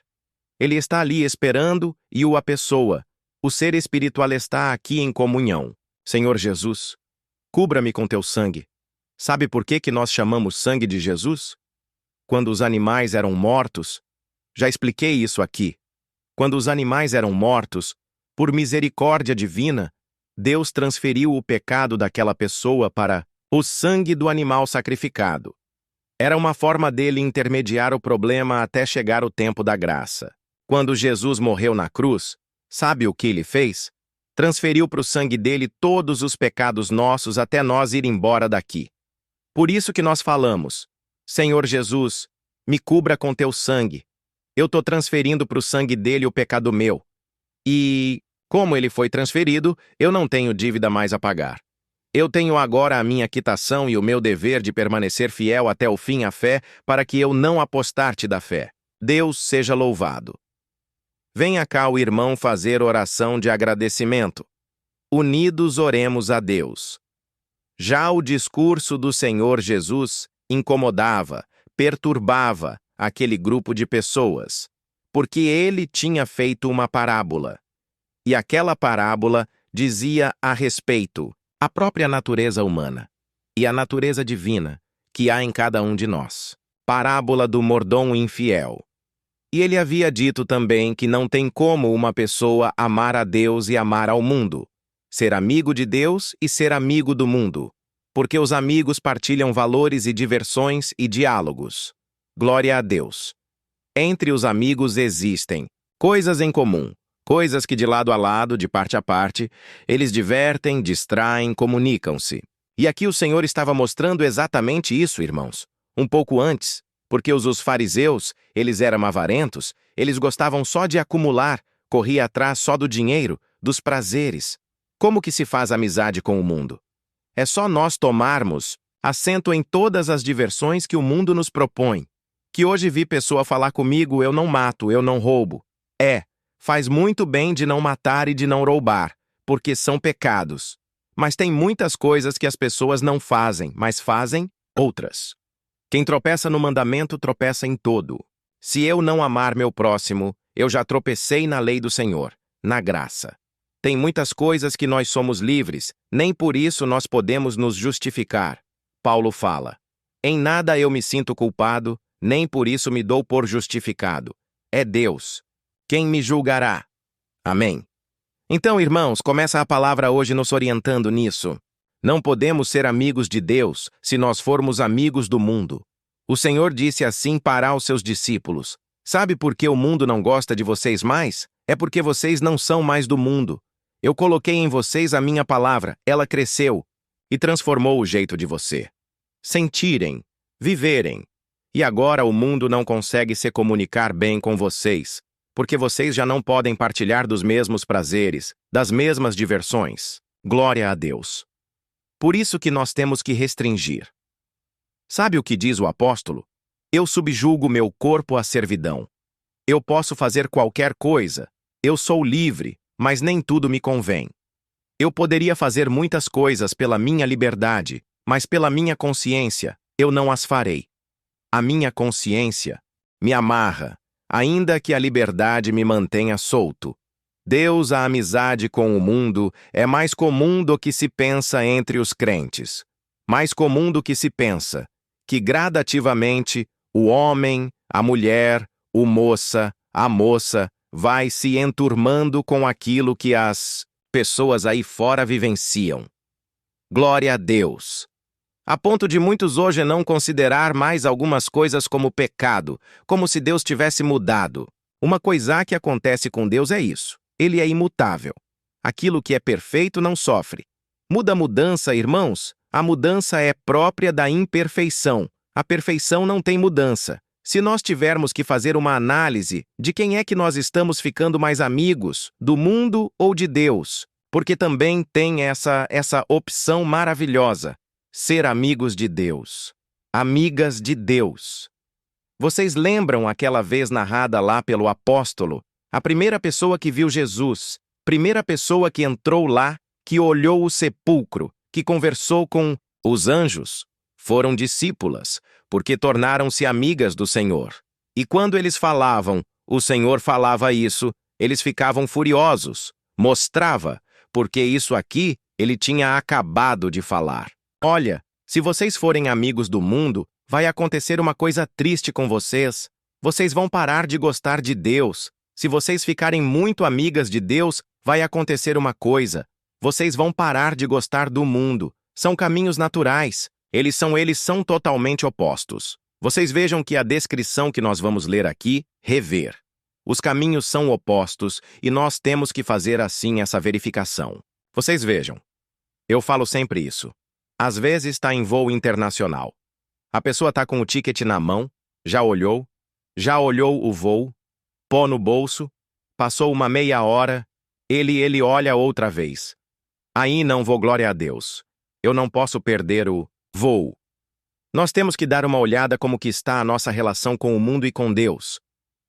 Ele está ali esperando e a pessoa, o ser espiritual está aqui em comunhão. Senhor Jesus, cubra-me com teu sangue. Sabe por que nós chamamos sangue de Jesus? Quando os animais eram mortos, já expliquei isso aqui. Quando os animais eram mortos, por misericórdia divina, Deus transferiu o pecado daquela pessoa para o sangue do animal sacrificado. Era uma forma dele intermediar o problema até chegar o tempo da graça. Quando Jesus morreu na cruz, sabe o que ele fez? Transferiu para o sangue dele todos os pecados nossos até nós ir embora daqui. Por isso que nós falamos: Senhor Jesus, me cubra com teu sangue. Eu estou transferindo para o sangue dele o pecado meu. E, como ele foi transferido, eu não tenho dívida mais a pagar. Eu tenho agora a minha quitação e o meu dever de permanecer fiel até o fim à fé, para que eu não apostarte da fé. Deus seja louvado. Venha cá o irmão fazer oração de agradecimento. Unidos oremos a Deus. Já o discurso do Senhor Jesus incomodava, perturbava aquele grupo de pessoas. porque ele tinha feito uma parábola. E aquela parábola dizia a respeito à própria natureza humana e a natureza divina que há em cada um de nós. Parábola do mordomo infiel. E ele havia dito também que não tem como uma pessoa amar a Deus e amar ao mundo, ser amigo de Deus e ser amigo do mundo, porque os amigos partilham valores e diversões e diálogos. Glória a Deus. Entre os amigos existem coisas em comum, coisas que de lado a lado, de parte a parte, eles divertem, distraem, comunicam-se. E aqui o Senhor estava mostrando exatamente isso, irmãos, um pouco antes, porque os fariseus, eles eram avarentos, eles gostavam só de acumular, corria atrás só do dinheiro, dos prazeres. Como que se faz amizade com o mundo? É só nós tomarmos assento em todas as diversões que o mundo nos propõe. Que hoje vi pessoa falar comigo, eu não mato, eu não roubo. Faz muito bem de não matar e de não roubar, porque são pecados. Mas tem muitas coisas que as pessoas não fazem, mas fazem outras. Quem tropeça no mandamento tropeça em todo. Se eu não amar meu próximo, eu já tropecei na lei do Senhor, na graça. Tem muitas coisas que nós somos livres, nem por isso nós podemos nos justificar. Paulo fala: em nada eu me sinto culpado, nem por isso me dou por justificado. É Deus. Quem me julgará? Amém. Então, irmãos, começa a palavra hoje nos orientando nisso. Não podemos ser amigos de Deus se nós formos amigos do mundo. O Senhor disse assim para os seus discípulos: sabe por que o mundo não gosta de vocês mais? É porque vocês não são mais do mundo. Eu coloquei em vocês a minha palavra, ela cresceu e transformou o jeito de você sentirem, viverem. E agora o mundo não consegue se comunicar bem com vocês, porque vocês já não podem partilhar dos mesmos prazeres, das mesmas diversões. Glória a Deus. Por isso que nós temos que restringir. Sabe o que diz o apóstolo? Eu subjugo meu corpo à servidão. Eu posso fazer qualquer coisa. Eu sou livre, mas nem tudo me convém. Eu poderia fazer muitas coisas pela minha liberdade, mas pela minha consciência, eu não as farei. A minha consciência me amarra, ainda que a liberdade me mantenha solto. Deus, a amizade com o mundo é mais comum do que se pensa entre os crentes. Mais comum do que se pensa, que gradativamente o homem, a mulher, a moça, vai se enturmando com aquilo que as pessoas aí fora vivenciam. Glória a Deus! A ponto de muitos hoje não considerar mais algumas coisas como pecado, como se Deus tivesse mudado. Uma coisa que acontece com Deus é isso. Ele é imutável. Aquilo que é perfeito não sofre. Muda a mudança, irmãos. A mudança é própria da imperfeição. A perfeição não tem mudança. Se nós tivermos que fazer uma análise de quem é que nós estamos ficando mais amigos, do mundo ou de Deus, porque também tem essa opção maravilhosa. Ser amigos de Deus. Amigas de Deus. Vocês lembram aquela vez narrada lá pelo apóstolo? A primeira pessoa que viu Jesus, primeira pessoa que entrou lá, que olhou o sepulcro, que conversou com os anjos, foram discípulas, porque tornaram-se amigas do Senhor. E quando eles falavam, o Senhor falava isso, eles ficavam furiosos, mostrava, porque isso aqui ele tinha acabado de falar. Olha, se vocês forem amigos do mundo, vai acontecer uma coisa triste com vocês. Vocês vão parar de gostar de Deus. Se vocês ficarem muito amigas de Deus, vai acontecer uma coisa. Vocês vão parar de gostar do mundo. São caminhos naturais. Eles são totalmente opostos. Vocês vejam que a descrição que nós vamos ler aqui, rever. Os caminhos são opostos e nós temos que fazer assim essa verificação. Vocês vejam. Eu falo sempre isso. Às vezes está em voo internacional. A pessoa está com o ticket na mão, já olhou o voo, pô no bolso, passou uma meia hora, ele olha outra vez. Aí não vou, glória a Deus. Eu não posso perder o voo. Nós temos que dar uma olhada como que está a nossa relação com o mundo e com Deus.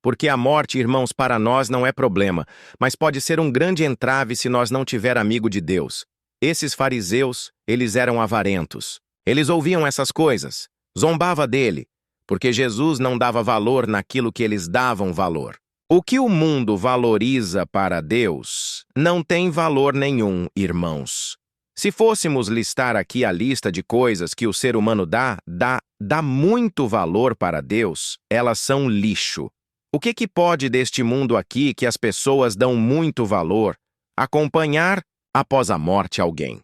Porque a morte, irmãos, para nós não é problema, mas pode ser um grande entrave se nós não tiver amigo de Deus. Esses fariseus, eles eram avarentos. Eles ouviam essas coisas, zombava dele, porque Jesus não dava valor naquilo que eles davam valor. O que o mundo valoriza para Deus não tem valor nenhum, irmãos. Se fôssemos listar aqui a lista de coisas que o ser humano dá muito valor para Deus, elas são lixo. O que pode deste mundo aqui que as pessoas dão muito valor acompanhar após a morte alguém?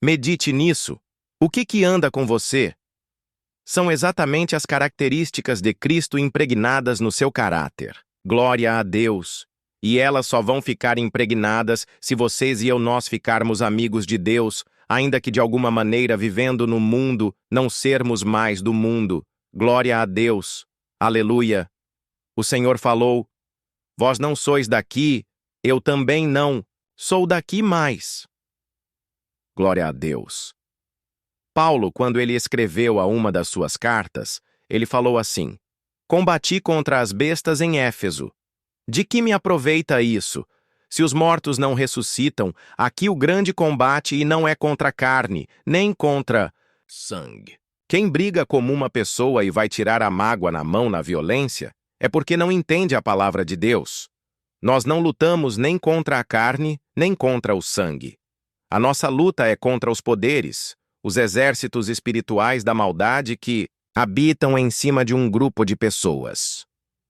Medite nisso. O que anda com você? São exatamente as características de Cristo impregnadas no seu caráter. Glória a Deus! E elas só vão ficar impregnadas se vocês e nós ficarmos amigos de Deus, ainda que de alguma maneira vivendo no mundo, não sermos mais do mundo. Glória a Deus! Aleluia! O Senhor falou: vós não sois daqui, eu também não sou daqui mais. Glória a Deus! Paulo, quando ele escreveu a uma das suas cartas, ele falou assim: combati contra as bestas em Éfeso. De que me aproveita isso? Se os mortos não ressuscitam, aqui o grande combate e não é contra carne, nem contra sangue. Quem briga como uma pessoa e vai tirar a mágoa na mão na violência, é porque não entende a palavra de Deus. Nós não lutamos nem contra a carne, nem contra o sangue. A nossa luta é contra os poderes, os exércitos espirituais da maldade que habitam em cima de um grupo de pessoas.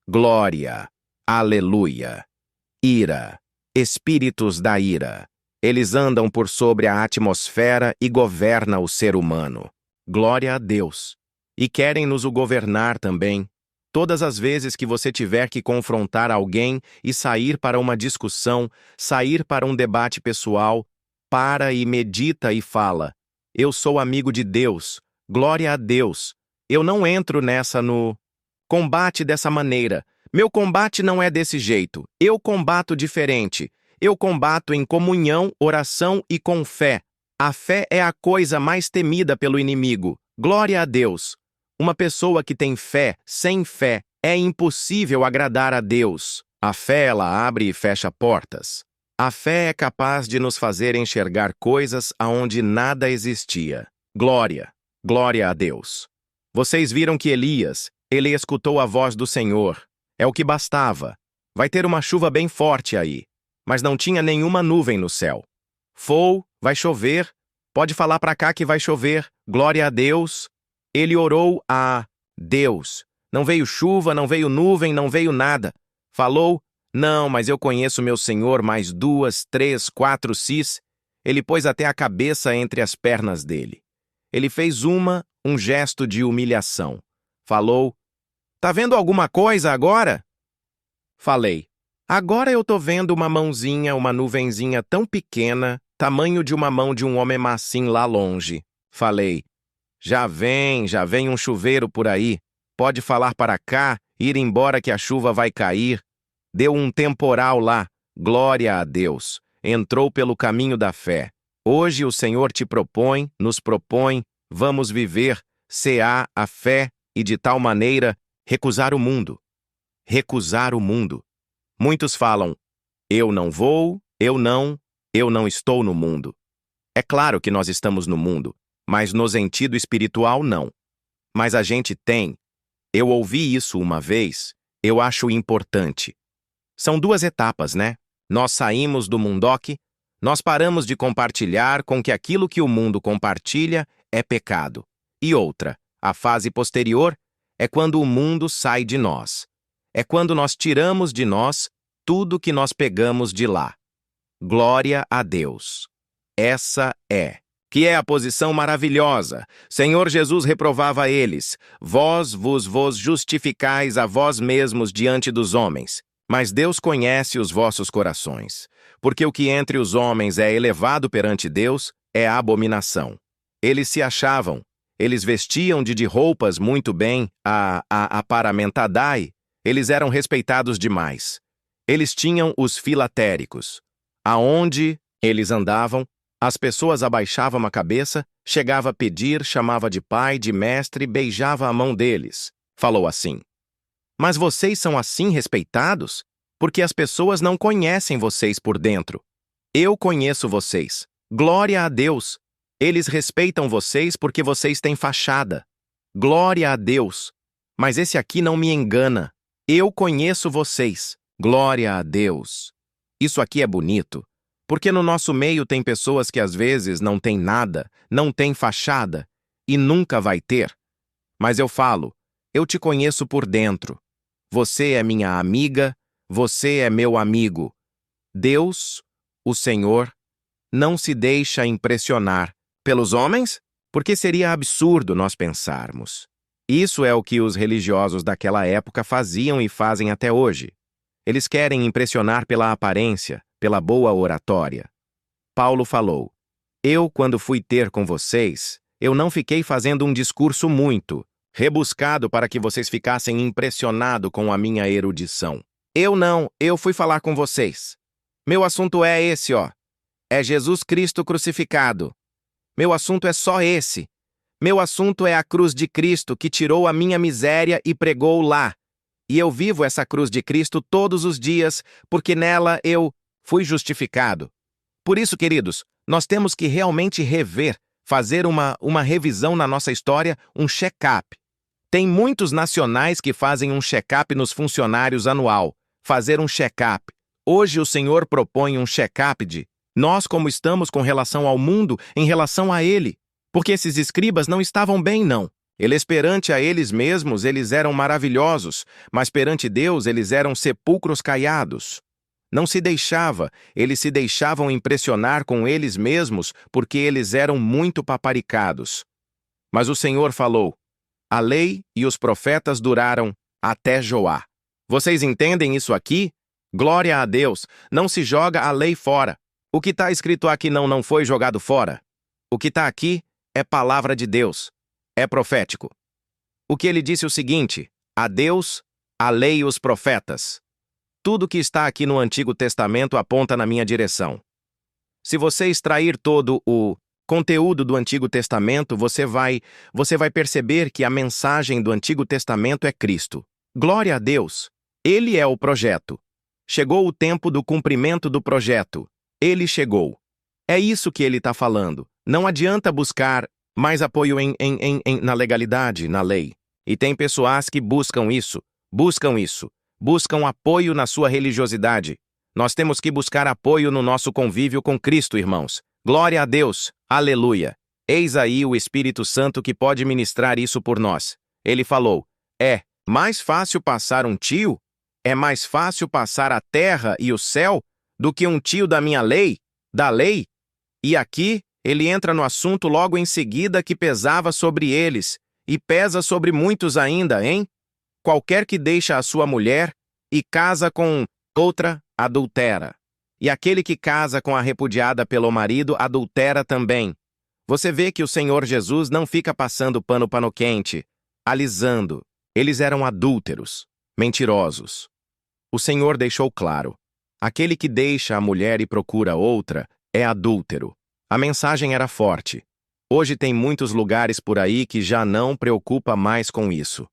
Glória! Aleluia! Ira! Espíritos da ira. Eles andam por sobre a atmosfera e governam o ser humano. Glória a Deus! E querem nos o governar também. Todas as vezes que você tiver que confrontar alguém e sair para uma discussão, sair para um debate pessoal, para e medita e fala: eu sou amigo de Deus. Glória a Deus! Eu não entro no combate dessa maneira. Meu combate não é desse jeito. Eu combato diferente. Eu combato em comunhão, oração e com fé. A fé é a coisa mais temida pelo inimigo. Glória a Deus! Uma pessoa que tem fé, sem fé, é impossível agradar a Deus. A fé, ela abre e fecha portas. A fé é capaz de nos fazer enxergar coisas aonde nada existia. Glória! Glória a Deus! Vocês viram que Elias, ele escutou a voz do Senhor. É o que bastava. Vai ter uma chuva bem forte aí, mas não tinha nenhuma nuvem no céu. Vai chover. Pode falar para cá que vai chover. Glória a Deus. Ele orou a Deus. Não veio chuva, não veio nuvem, não veio nada. Falou: não, mas eu conheço meu Senhor mais 2, 3, 4 cis. Ele pôs até a cabeça entre as pernas dele. Ele fez um gesto de humilhação. Falou: tá vendo alguma coisa agora? Falei: agora eu tô vendo uma mãozinha, uma nuvenzinha tão pequena, tamanho de uma mão de um homem massim lá longe. Falei: já vem um chuveiro por aí. Pode falar para cá, ir embora que a chuva vai cair. Deu um temporal lá. Glória a Deus. Entrou pelo caminho da fé. Hoje o Senhor nos propõe, vamos viver, cear a fé e de tal maneira recusar o mundo. Recusar o mundo. Muitos falam: eu não vou, eu não estou no mundo. É claro que nós estamos no mundo, mas no sentido espiritual não. Mas a gente tem. Eu ouvi isso uma vez, eu acho importante. São 2 etapas, né? Nós saímos do mundoque, nós paramos de compartilhar com que aquilo que o mundo compartilha é pecado. E outra, a fase posterior, é quando o mundo sai de nós. É quando nós tiramos de nós tudo que nós pegamos de lá. Glória a Deus! Essa que é a posição maravilhosa. Senhor Jesus reprovava eles: vós vos justificais a vós mesmos diante dos homens, mas Deus conhece os vossos corações, porque o que entre os homens é elevado perante Deus é abominação. Eles se achavam, eles vestiam de roupas muito bem a paramentadai, eles eram respeitados demais. Eles tinham os filatéricos. Aonde eles andavam, as pessoas abaixavam a cabeça, chegava a pedir, chamava de pai, de mestre, beijava a mão deles. Falou assim: mas vocês são assim respeitados? Porque as pessoas não conhecem vocês por dentro. Eu conheço vocês. Glória a Deus! Eles respeitam vocês porque vocês têm fachada. Glória a Deus! Mas esse aqui não me engana. Eu conheço vocês. Glória a Deus. Isso aqui é bonito, porque no nosso meio tem pessoas que às vezes não têm nada, não têm fachada e nunca vai ter. Mas eu falo, eu te conheço por dentro. Você é minha amiga, você é meu amigo. Deus, o Senhor, não se deixa impressionar pelos homens, porque seria absurdo nós pensarmos. Isso é o que os religiosos daquela época faziam e fazem até hoje. Eles querem impressionar pela aparência, pela boa oratória. Paulo falou, eu, quando fui ter com vocês, eu não fiquei fazendo um discurso muito rebuscado para que vocês ficassem impressionados com a minha erudição. Eu fui falar com vocês. Meu assunto é esse, ó. É Jesus Cristo crucificado. Meu assunto é só esse. Meu assunto é a cruz de Cristo que tirou a minha miséria e pregou lá. E eu vivo essa cruz de Cristo todos os dias, porque nela eu fui justificado. Por isso, queridos, nós temos que realmente rever, fazer uma revisão na nossa história, um check-up. Tem muitos nacionais que fazem um check-up nos funcionários anual. Fazer um check-up. Hoje o Senhor propõe um check-up de nós como estamos com relação ao mundo em relação a Ele. Porque esses escribas não estavam bem, não. Eles perante a eles mesmos, eles eram maravilhosos, mas perante Deus eles eram sepulcros caiados. Não se deixava, eles se deixavam impressionar com eles mesmos porque eles eram muito paparicados. Mas o Senhor falou, a lei e os profetas duraram até Joá. Vocês entendem isso aqui? Glória a Deus, não se joga a lei fora. O que está escrito aqui não foi jogado fora. O que está aqui é palavra de Deus. É profético. O que ele disse é o seguinte, a Deus, a lei e os profetas. Tudo que está aqui no Antigo Testamento aponta na minha direção. Se você extrair todo o conteúdo do Antigo Testamento, você vai perceber que a mensagem do Antigo Testamento é Cristo. Glória a Deus! Ele é o projeto. Chegou o tempo do cumprimento do projeto. Ele chegou. É isso que ele está falando. Não adianta buscar mais apoio na legalidade, na lei. E tem pessoas que buscam isso. Buscam apoio na sua religiosidade. Nós temos que buscar apoio no nosso convívio com Cristo, irmãos. Glória a Deus! Aleluia! Eis aí o Espírito Santo que pode ministrar isso por nós. Ele falou, é mais fácil passar um tio? É mais fácil passar a terra e o céu do que um tio da minha lei, da lei? E aqui, ele entra no assunto logo em seguida que pesava sobre eles, e pesa sobre muitos ainda, hein? Qualquer que deixa a sua mulher e casa com outra, adultera. E aquele que casa com a repudiada pelo marido, adultera também. Você vê que o Senhor Jesus não fica passando pano quente, alisando. Eles eram adúlteros, mentirosos. O Senhor deixou claro. Aquele que deixa a mulher e procura outra é adúltero. A mensagem era forte. Hoje tem muitos lugares por aí que já não preocupa mais com isso.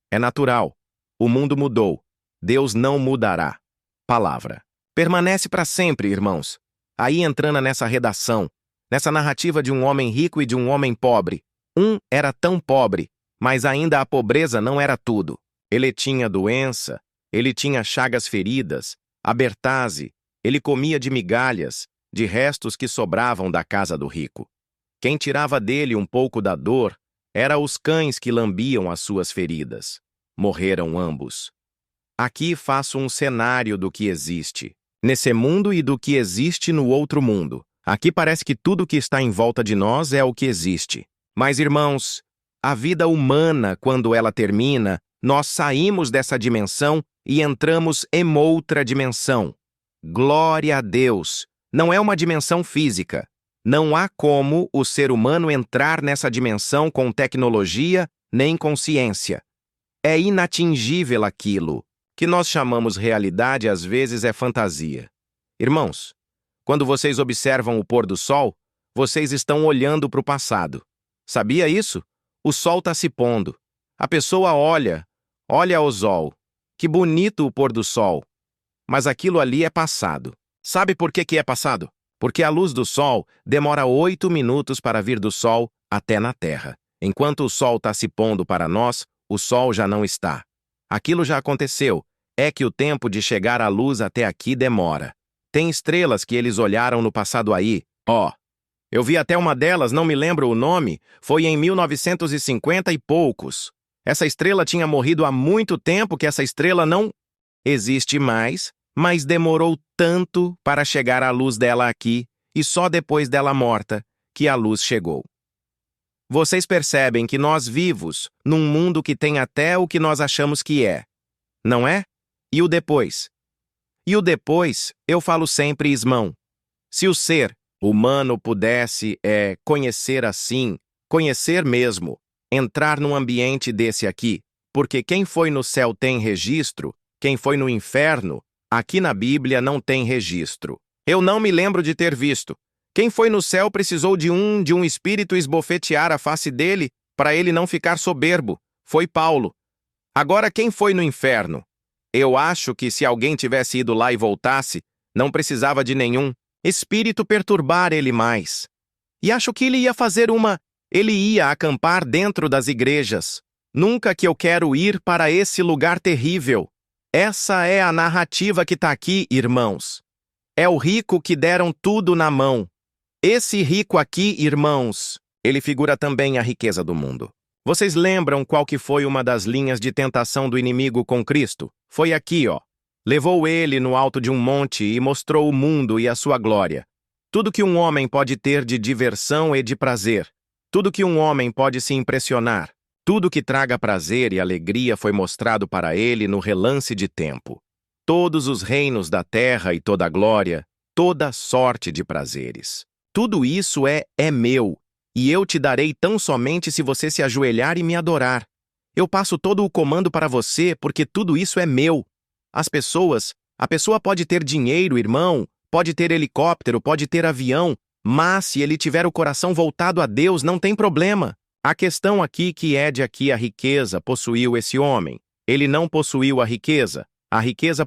É natural. O mundo mudou. Deus não mudará. Palavra. Permanece para sempre, irmãos. Aí entrando nessa redação, nessa narrativa de um homem rico e de um homem pobre. Um era tão pobre, mas ainda a pobreza não era tudo. Ele tinha doença, ele tinha chagas feridas, abertase, ele comia de migalhas, de restos que sobravam da casa do rico. Quem tirava dele um pouco da dor era os cães que lambiam as suas feridas. Morreram ambos. Aqui faço um cenário do que existe nesse mundo e do que existe no outro mundo. Aqui parece que tudo que está em volta de nós é o que existe. Mas, irmãos, a vida humana, quando ela termina, nós saímos dessa dimensão e entramos em outra dimensão. Glória a Deus! Não é uma dimensão física. Não há como o ser humano entrar nessa dimensão com tecnologia nem com ciência. É inatingível aquilo. Que nós chamamos realidade às vezes é fantasia. Irmãos, quando vocês observam o pôr do sol, vocês estão olhando para o passado. Sabia isso? O sol está se pondo. A pessoa olha ao sol. Que bonito o pôr do sol. Mas aquilo ali é passado. Sabe por que é passado? Porque a luz do sol demora 8 minutos para vir do sol até na terra. Enquanto o sol está se pondo para nós, o sol já não está. Aquilo já aconteceu. É que o tempo de chegar à luz até aqui demora. Tem estrelas que eles olharam no passado aí. Ó, eu vi até uma delas, não me lembro o nome, foi em 1950 e poucos. Essa estrela tinha morrido há muito tempo que essa estrela não existe mais, mas demorou tanto para chegar a luz dela aqui, e só depois dela morta que a luz chegou. Vocês percebem que nós vivos num mundo que tem até o que nós achamos que é, não é? E o depois? E o depois, eu falo sempre, Ismão. Se o ser humano pudesse conhecer assim, conhecer mesmo, entrar num ambiente desse aqui, porque quem foi no céu tem registro, quem foi no inferno, aqui na Bíblia não tem registro. Eu não me lembro de ter visto. Quem foi no céu precisou de um espírito esbofetear a face dele para ele não ficar soberbo. Foi Paulo. Agora quem foi no inferno? Eu acho que se alguém tivesse ido lá e voltasse, não precisava de nenhum espírito perturbar ele mais. E acho que ele ia fazer ele ia acampar dentro das igrejas. Nunca que eu quero ir para esse lugar terrível. Essa é a narrativa que está aqui, irmãos. É o rico que deram tudo na mão. Esse rico aqui, irmãos, ele figura também a riqueza do mundo. Vocês lembram qual que foi uma das linhas de tentação do inimigo com Cristo? Foi aqui, ó. Levou ele no alto de um monte e mostrou o mundo e a sua glória. Tudo que um homem pode ter de diversão e de prazer. Tudo que um homem pode se impressionar. Tudo que traga prazer e alegria foi mostrado para ele no relance de tempo. Todos os reinos da terra e toda a glória, toda sorte de prazeres. Tudo isso é meu, e eu te darei tão somente se você se ajoelhar e me adorar. Eu passo todo o comando para você, porque tudo isso é meu. A pessoa pode ter dinheiro, irmão, pode ter helicóptero, pode ter avião, mas se ele tiver o coração voltado a Deus, não tem problema. A questão aqui que é de aqui a riqueza possuiu esse homem. Ele não possuiu a riqueza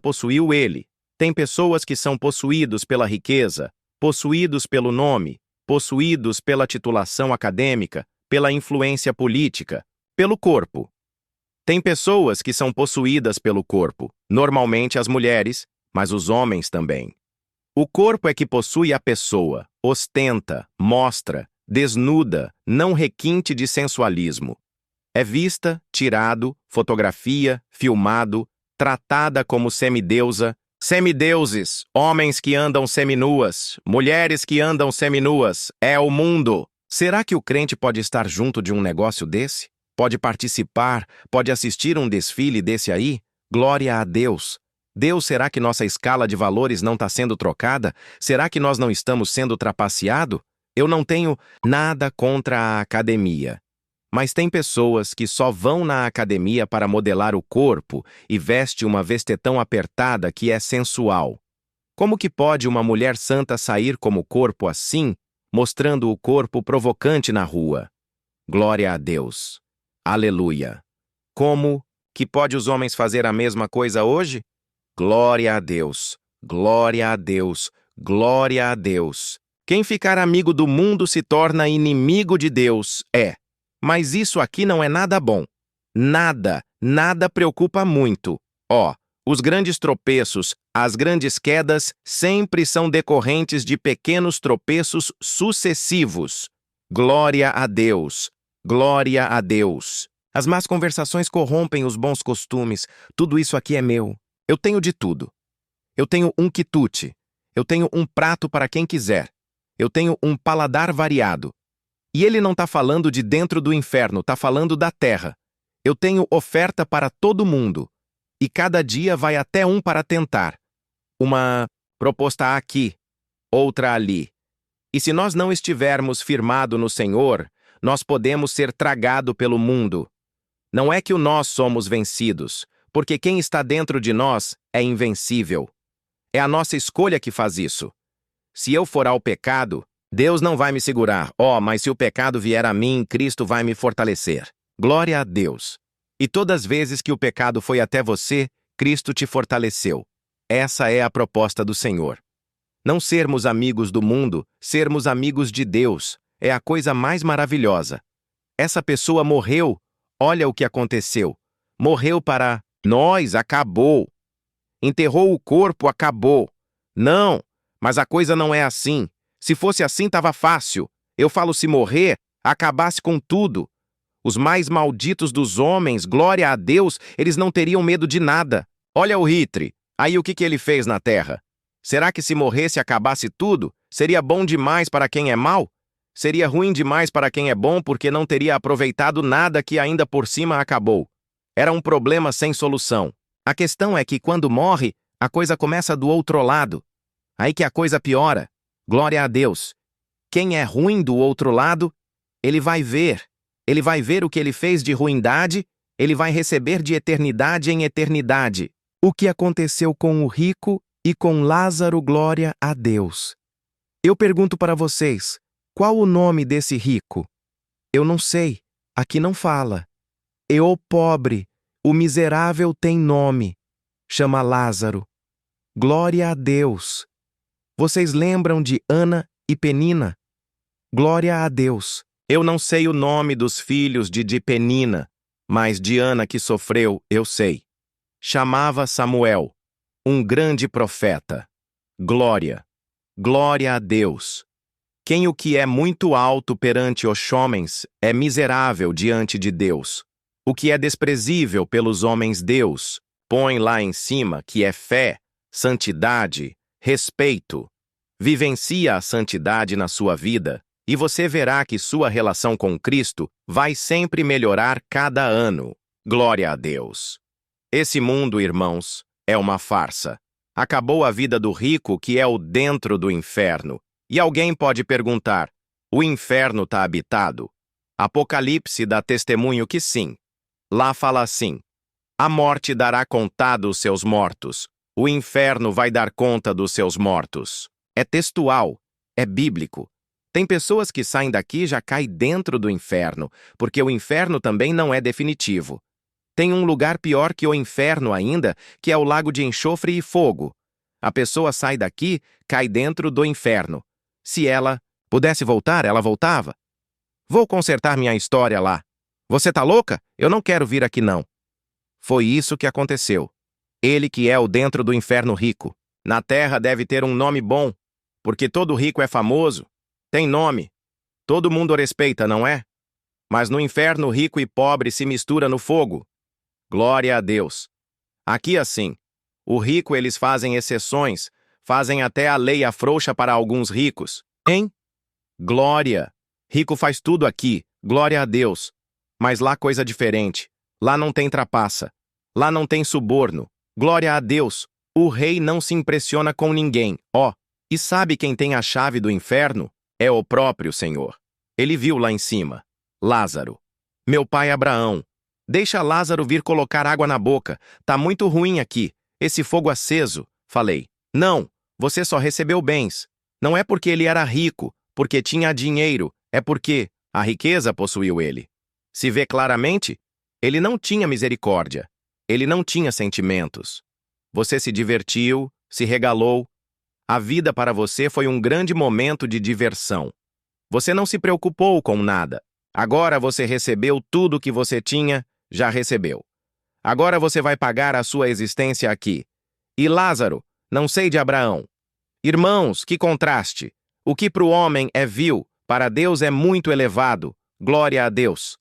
possuiu ele. Tem pessoas que são possuídos pela riqueza, possuídos pelo nome, possuídos pela titulação acadêmica, pela influência política, pelo corpo. Tem pessoas que são possuídas pelo corpo, normalmente as mulheres, mas os homens também. O corpo é que possui a pessoa, ostenta, mostra, desnuda, não requinte de sensualismo. É vista, tirado, fotografia, filmado, tratada como semideusa, semideuses, homens que andam seminuas, mulheres que andam seminuas, é o mundo. Será que o crente pode estar junto de um negócio desse? Pode participar, pode assistir um desfile desse aí? Glória a Deus! Deus, será que nossa escala de valores não está sendo trocada? Será que nós não estamos sendo trapaceados? Eu não tenho nada contra a academia. Mas tem pessoas que só vão na academia para modelar o corpo e veste uma vestetão apertada que é sensual. Como que pode uma mulher santa sair como corpo assim, mostrando o corpo provocante na rua? Glória a Deus. Aleluia. Como que pode os homens fazer a mesma coisa hoje? Glória a Deus. Glória a Deus. Glória a Deus. Quem ficar amigo do mundo se torna inimigo de Deus, Mas isso aqui não é nada bom. Nada preocupa muito. Os grandes tropeços, as grandes quedas sempre são decorrentes de pequenos tropeços sucessivos. Glória a Deus. Glória a Deus. As más conversações corrompem os bons costumes. Tudo isso aqui é meu. Eu tenho de tudo. Eu tenho um quitute. Eu tenho um prato para quem quiser. Eu tenho um paladar variado. E ele não está falando de dentro do inferno, está falando da terra. Eu tenho oferta para todo mundo. E cada dia vai até um para tentar. Uma proposta aqui, outra ali. E se nós não estivermos firmados no Senhor, nós podemos ser tragados pelo mundo. Não é que nós somos vencidos, porque quem está dentro de nós é invencível. É a nossa escolha que faz isso. Se eu for ao pecado, Deus não vai me segurar. Mas se o pecado vier a mim, Cristo vai me fortalecer. Glória a Deus. E todas as vezes que o pecado foi até você, Cristo te fortaleceu. Essa é a proposta do Senhor. Não sermos amigos do mundo, sermos amigos de Deus, é a coisa mais maravilhosa. Essa pessoa morreu, olha o que aconteceu. Morreu para Nós, acabou. Enterrou o corpo, acabou. Não, mas a coisa não é assim. Se fosse assim, tava fácil. Eu falo se morrer, acabasse com tudo. Os mais malditos dos homens, glória a Deus, eles não teriam medo de nada. Olha o Hitler. Aí o que ele fez na Terra? Será que se morresse e acabasse tudo, seria bom demais para quem é mau? Seria ruim demais para quem é bom porque não teria aproveitado nada que ainda por cima acabou. Era um problema sem solução. A questão é que quando morre, a coisa começa do outro lado. Aí que a coisa piora. Glória a Deus. Quem é ruim do outro lado, ele vai ver. Ele vai ver o que ele fez de ruindade, ele vai receber de eternidade em eternidade. O que aconteceu com o rico e com Lázaro, glória a Deus. Eu pergunto para vocês, qual o nome desse rico? Eu não sei, aqui não fala. E o pobre, o miserável tem nome, chama Lázaro. Glória a Deus. Vocês lembram de Ana e Penina? Glória a Deus. Eu não sei o nome dos filhos de Penina, mas de Ana que sofreu, eu sei. Chamava Samuel, um grande profeta. Glória. Glória a Deus. Quem o que é muito alto perante os homens é miserável diante de Deus. O que é desprezível pelos homens Deus, põe lá em cima que é fé, santidade, respeito. Vivencia a santidade na sua vida, e você verá que sua relação com Cristo vai sempre melhorar cada ano. Glória a Deus. Esse mundo, irmãos, é uma farsa. Acabou a vida do rico que é o dentro do inferno. E alguém pode perguntar, o inferno está habitado? Apocalipse dá testemunho que sim. Lá fala assim, a morte dará conta dos seus mortos. O inferno vai dar conta dos seus mortos. É textual, é bíblico. Tem pessoas que saem daqui e já caem dentro do inferno, porque o inferno também não é definitivo. Tem um lugar pior que o inferno ainda, que é o lago de enxofre e fogo. A pessoa sai daqui, cai dentro do inferno. Se ela pudesse voltar, ela voltava. Vou consertar minha história lá. Você tá louca? Eu não quero vir aqui não. Foi isso que aconteceu. Ele que é o dentro do inferno rico. Na terra deve ter um nome bom, porque todo rico é famoso. Tem nome. Todo mundo o respeita, não é? Mas no inferno rico e pobre se mistura no fogo. Glória a Deus. Aqui assim, o rico eles fazem exceções, fazem até a lei afrouxa para alguns ricos. Hein? Glória. Rico faz tudo aqui, glória a Deus. Mas lá coisa diferente. Lá não tem trapaça. Lá não tem suborno. Glória a Deus. O rei não se impressiona com ninguém. Ó, e sabe quem tem a chave do inferno? É o próprio Senhor. Ele viu lá em cima. Lázaro. Meu pai Abraão. Deixa Lázaro vir colocar água na boca. Tá muito ruim aqui. Esse fogo aceso. Falei. Não, você só recebeu bens. Não é porque ele era rico, porque tinha dinheiro. É porque a riqueza possuiu ele. Se vê claramente, ele não tinha misericórdia. Ele não tinha sentimentos. Você se divertiu, se regalou. A vida para você foi um grande momento de diversão. Você não se preocupou com nada. Agora você recebeu tudo que você tinha, já recebeu. Agora você vai pagar a sua existência aqui. E Lázaro, não sei de Abraão. Irmãos, que contraste! O que para o homem é vil, para Deus é muito elevado. Glória a Deus.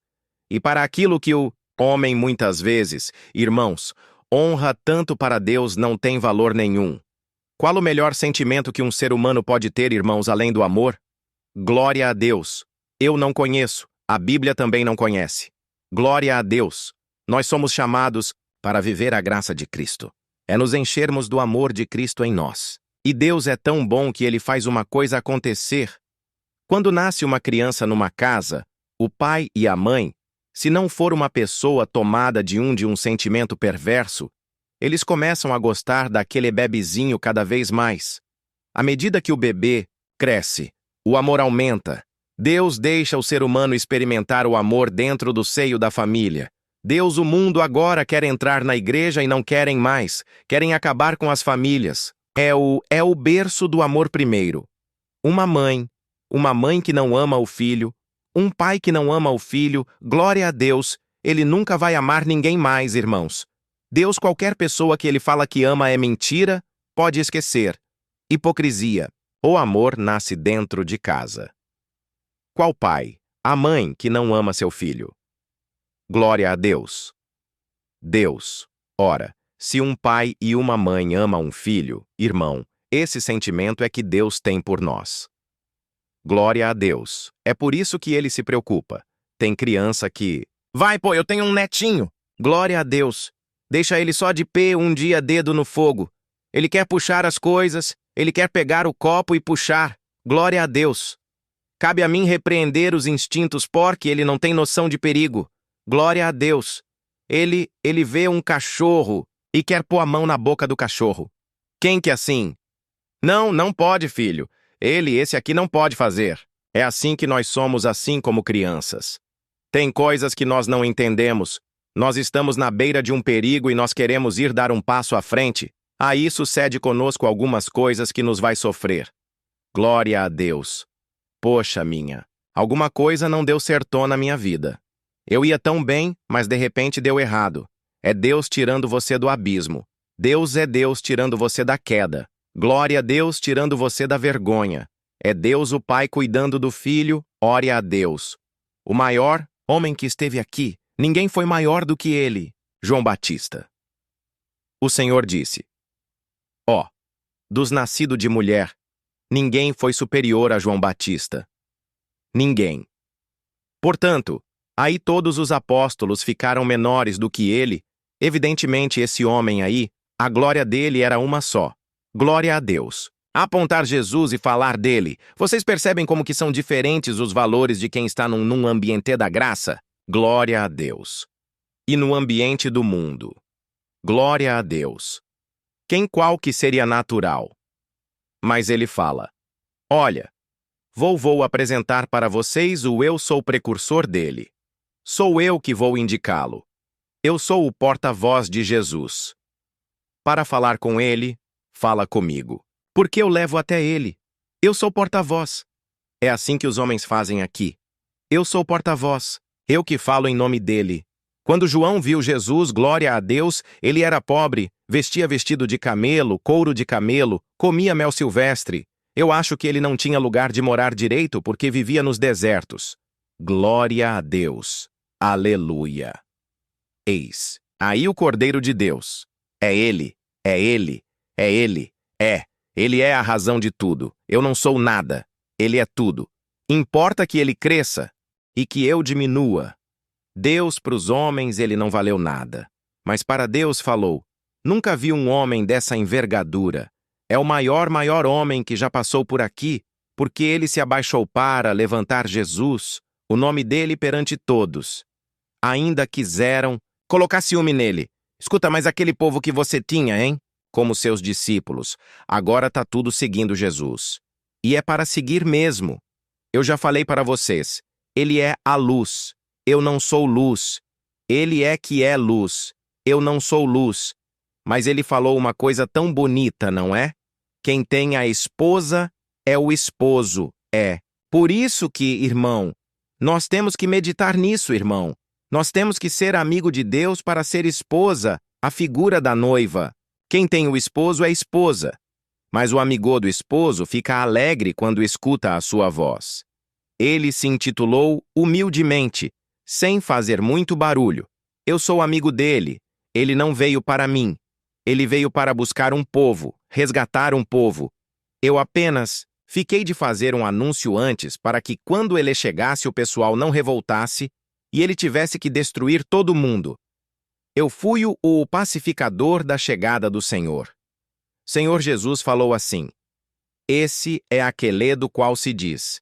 E para aquilo que o homem muitas vezes, irmãos, honra tanto para Deus não tem valor nenhum. Qual o melhor sentimento que um ser humano pode ter, irmãos, além do amor? Glória a Deus. Eu não conheço, a Bíblia também não conhece. Glória a Deus. Nós somos chamados para viver a graça de Cristo. É nos enchermos do amor de Cristo em nós. E Deus é tão bom que Ele faz uma coisa acontecer. Quando nasce uma criança numa casa, o pai e a mãe, se não for uma pessoa tomada de um sentimento perverso, eles começam a gostar daquele bebezinho cada vez mais. À medida que o bebê cresce, o amor aumenta. Deus deixa o ser humano experimentar o amor dentro do seio da família. Deus, o mundo agora quer entrar na igreja e não querem mais. Querem acabar com as famílias. É o berço do amor primeiro. Uma mãe que não ama o filho, um pai que não ama o filho, glória a Deus, ele nunca vai amar ninguém mais, irmãos. Deus, qualquer pessoa que ele fala que ama é mentira, pode esquecer. Hipocrisia. O amor nasce dentro de casa. Qual pai? A mãe que não ama seu filho. Glória a Deus. Deus. Ora, se um pai e uma mãe amam um filho, irmão, esse sentimento é que Deus tem por nós. Glória a Deus. É por isso que ele se preocupa. Tem criança que... Vai, pô, eu tenho um netinho. Glória a Deus. Deixa ele só de pé um dia dedo no fogo. Ele quer puxar as coisas, ele quer pegar o copo e puxar. Glória a Deus. Cabe a mim repreender os instintos porque ele não tem noção de perigo. Glória a Deus. Ele vê um cachorro e quer pôr a mão na boca do cachorro. Quem que é assim? Não, não pode, filho. Esse aqui não pode fazer. É assim que nós somos, assim como crianças. Tem coisas que nós não entendemos. Nós estamos na beira de um perigo e nós queremos ir dar um passo à frente. Aí sucede conosco algumas coisas que nos vai sofrer. Glória a Deus. Poxa minha, alguma coisa não deu certo na minha vida. Eu ia tão bem, mas de repente deu errado. É Deus tirando você do abismo. Deus é Deus tirando você da queda. Glória a Deus tirando você da vergonha. É Deus o Pai cuidando do Filho, ore a Deus. O maior homem que esteve aqui, ninguém foi maior do que ele, João Batista. O Senhor disse: Ó, dos nascidos de mulher, ninguém foi superior a João Batista. Ninguém. Portanto, aí todos os apóstolos ficaram menores do que ele. Evidentemente esse homem aí, a glória dele era uma só. Glória a Deus. Apontar Jesus e falar dele. Vocês percebem como que são diferentes os valores de quem está num ambiente da graça? Glória a Deus. E no ambiente do mundo. Glória a Deus. Qual que seria natural? Mas ele fala: Olha, vou apresentar para vocês o eu sou precursor dele. Sou eu que vou indicá-lo. Eu sou o porta-voz de Jesus. Para falar com ele, fala comigo. Porque eu levo até ele. Eu sou porta-voz. É assim que os homens fazem aqui. Eu sou porta-voz. Eu que falo em nome dele. Quando João viu Jesus, glória a Deus, ele era pobre, vestia vestido de camelo, couro de camelo, comia mel silvestre. Eu acho que ele não tinha lugar de morar direito porque vivia nos desertos. Glória a Deus. Aleluia. Eis, aí o Cordeiro de Deus. É ele, é ele, é ele, é. Ele é a razão de tudo. Eu não sou nada. Ele é tudo. Importa que ele cresça e que eu diminua. Deus para os homens ele não valeu nada. Mas para Deus falou: Nunca vi um homem dessa envergadura. É o maior homem que já passou por aqui, porque ele se abaixou para levantar Jesus, o nome dele perante todos. Ainda quiseram colocar ciúme nele. Escuta, mas aquele povo que você tinha, hein? Como seus discípulos, agora está tudo seguindo Jesus. E é para seguir mesmo. Eu já falei para vocês, ele é a luz. Eu não sou luz. Ele é que é luz. Eu não sou luz. Mas ele falou uma coisa tão bonita, não é? Quem tem a esposa é o esposo, é. Por isso que, irmão, nós temos que meditar nisso, irmão. Nós temos que ser amigo de Deus para ser esposa, a figura da noiva. Quem tem o esposo é esposa, mas o amigo do esposo fica alegre quando escuta a sua voz. Ele se intitulou humildemente, sem fazer muito barulho. Eu sou amigo dele. Ele não veio para mim. Ele veio para buscar um povo, resgatar um povo. Eu apenas fiquei de fazer um anúncio antes para que quando ele chegasse o pessoal não revoltasse e ele tivesse que destruir todo mundo. Eu fui o pacificador da chegada do Senhor. Senhor Jesus falou assim: Esse é aquele do qual se diz: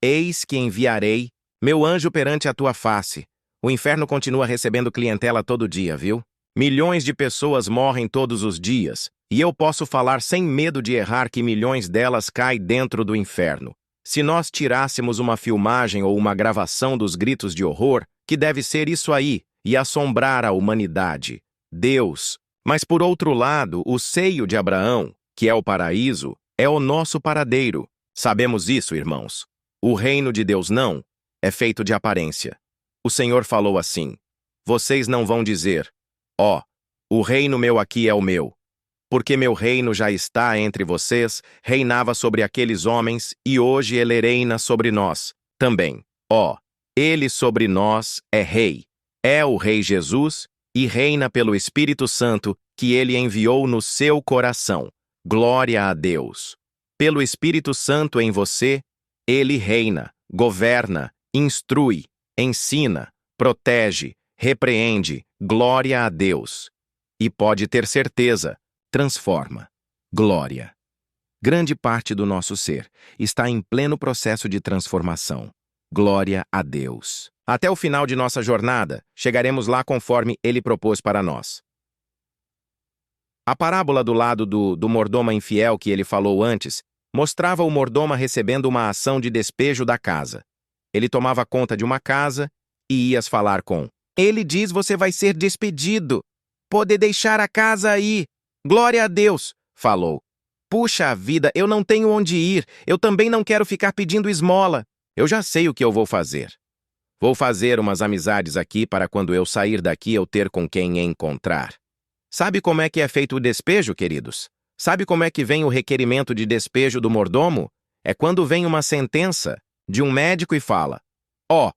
Eis que enviarei meu anjo perante a tua face. O inferno continua recebendo clientela todo dia, viu? Milhões de pessoas morrem todos os dias, e eu posso falar sem medo de errar que milhões delas caem dentro do inferno. Se nós tirássemos uma filmagem ou uma gravação dos gritos de horror, que deve ser isso aí, e assombrar a humanidade. Deus. Mas por outro lado, o seio de Abraão, que é o paraíso, é o nosso paradeiro. Sabemos isso, irmãos. O reino de Deus não é feito de aparência. O Senhor falou assim: Vocês não vão dizer: Ó, O reino meu aqui é o meu. Porque meu reino já está entre vocês, reinava sobre aqueles homens, e hoje ele reina sobre nós, também. Ó, ele sobre nós é rei. É o Rei Jesus, e reina pelo Espírito Santo, que ele enviou no seu coração. Glória a Deus. Pelo Espírito Santo em você, ele reina, governa, instrui, ensina, protege, repreende. Glória a Deus. E pode ter certeza, transforma. Glória. Grande parte do nosso ser está em pleno processo de transformação. Glória a Deus. Até o final de nossa jornada, chegaremos lá conforme Ele propôs para nós. A parábola do lado do mordomo infiel que ele falou antes mostrava o mordomo recebendo uma ação de despejo da casa. Ele tomava conta de uma casa e ias falar com. Ele diz: você vai ser despedido. Pode deixar a casa aí. Glória a Deus, falou. Puxa vida, eu não tenho onde ir. Eu também não quero ficar pedindo esmola. Eu já sei o que eu vou fazer. Vou fazer umas amizades aqui para quando eu sair daqui eu ter com quem encontrar. Sabe como é que é feito o despejo, queridos? Sabe como é que vem o requerimento de despejo do mordomo? É quando vem uma sentença de um médico e fala: ó,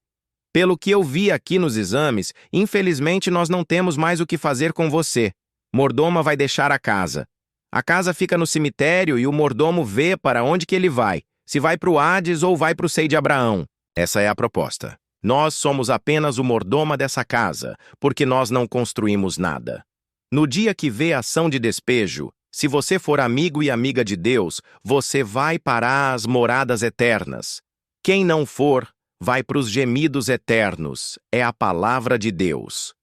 pelo que eu vi aqui nos exames, infelizmente nós não temos mais o que fazer com você. Mordoma vai deixar a casa. A casa fica no cemitério e o mordomo vê para onde que ele vai, se vai para o Hades ou vai para o seio de Abraão. Essa é a proposta. Nós somos apenas o mordoma dessa casa, porque nós não construímos nada. No dia que vê a ação de despejo, se você for amigo e amiga de Deus, você vai para as moradas eternas. Quem não for, vai para os gemidos eternos. É a palavra de Deus.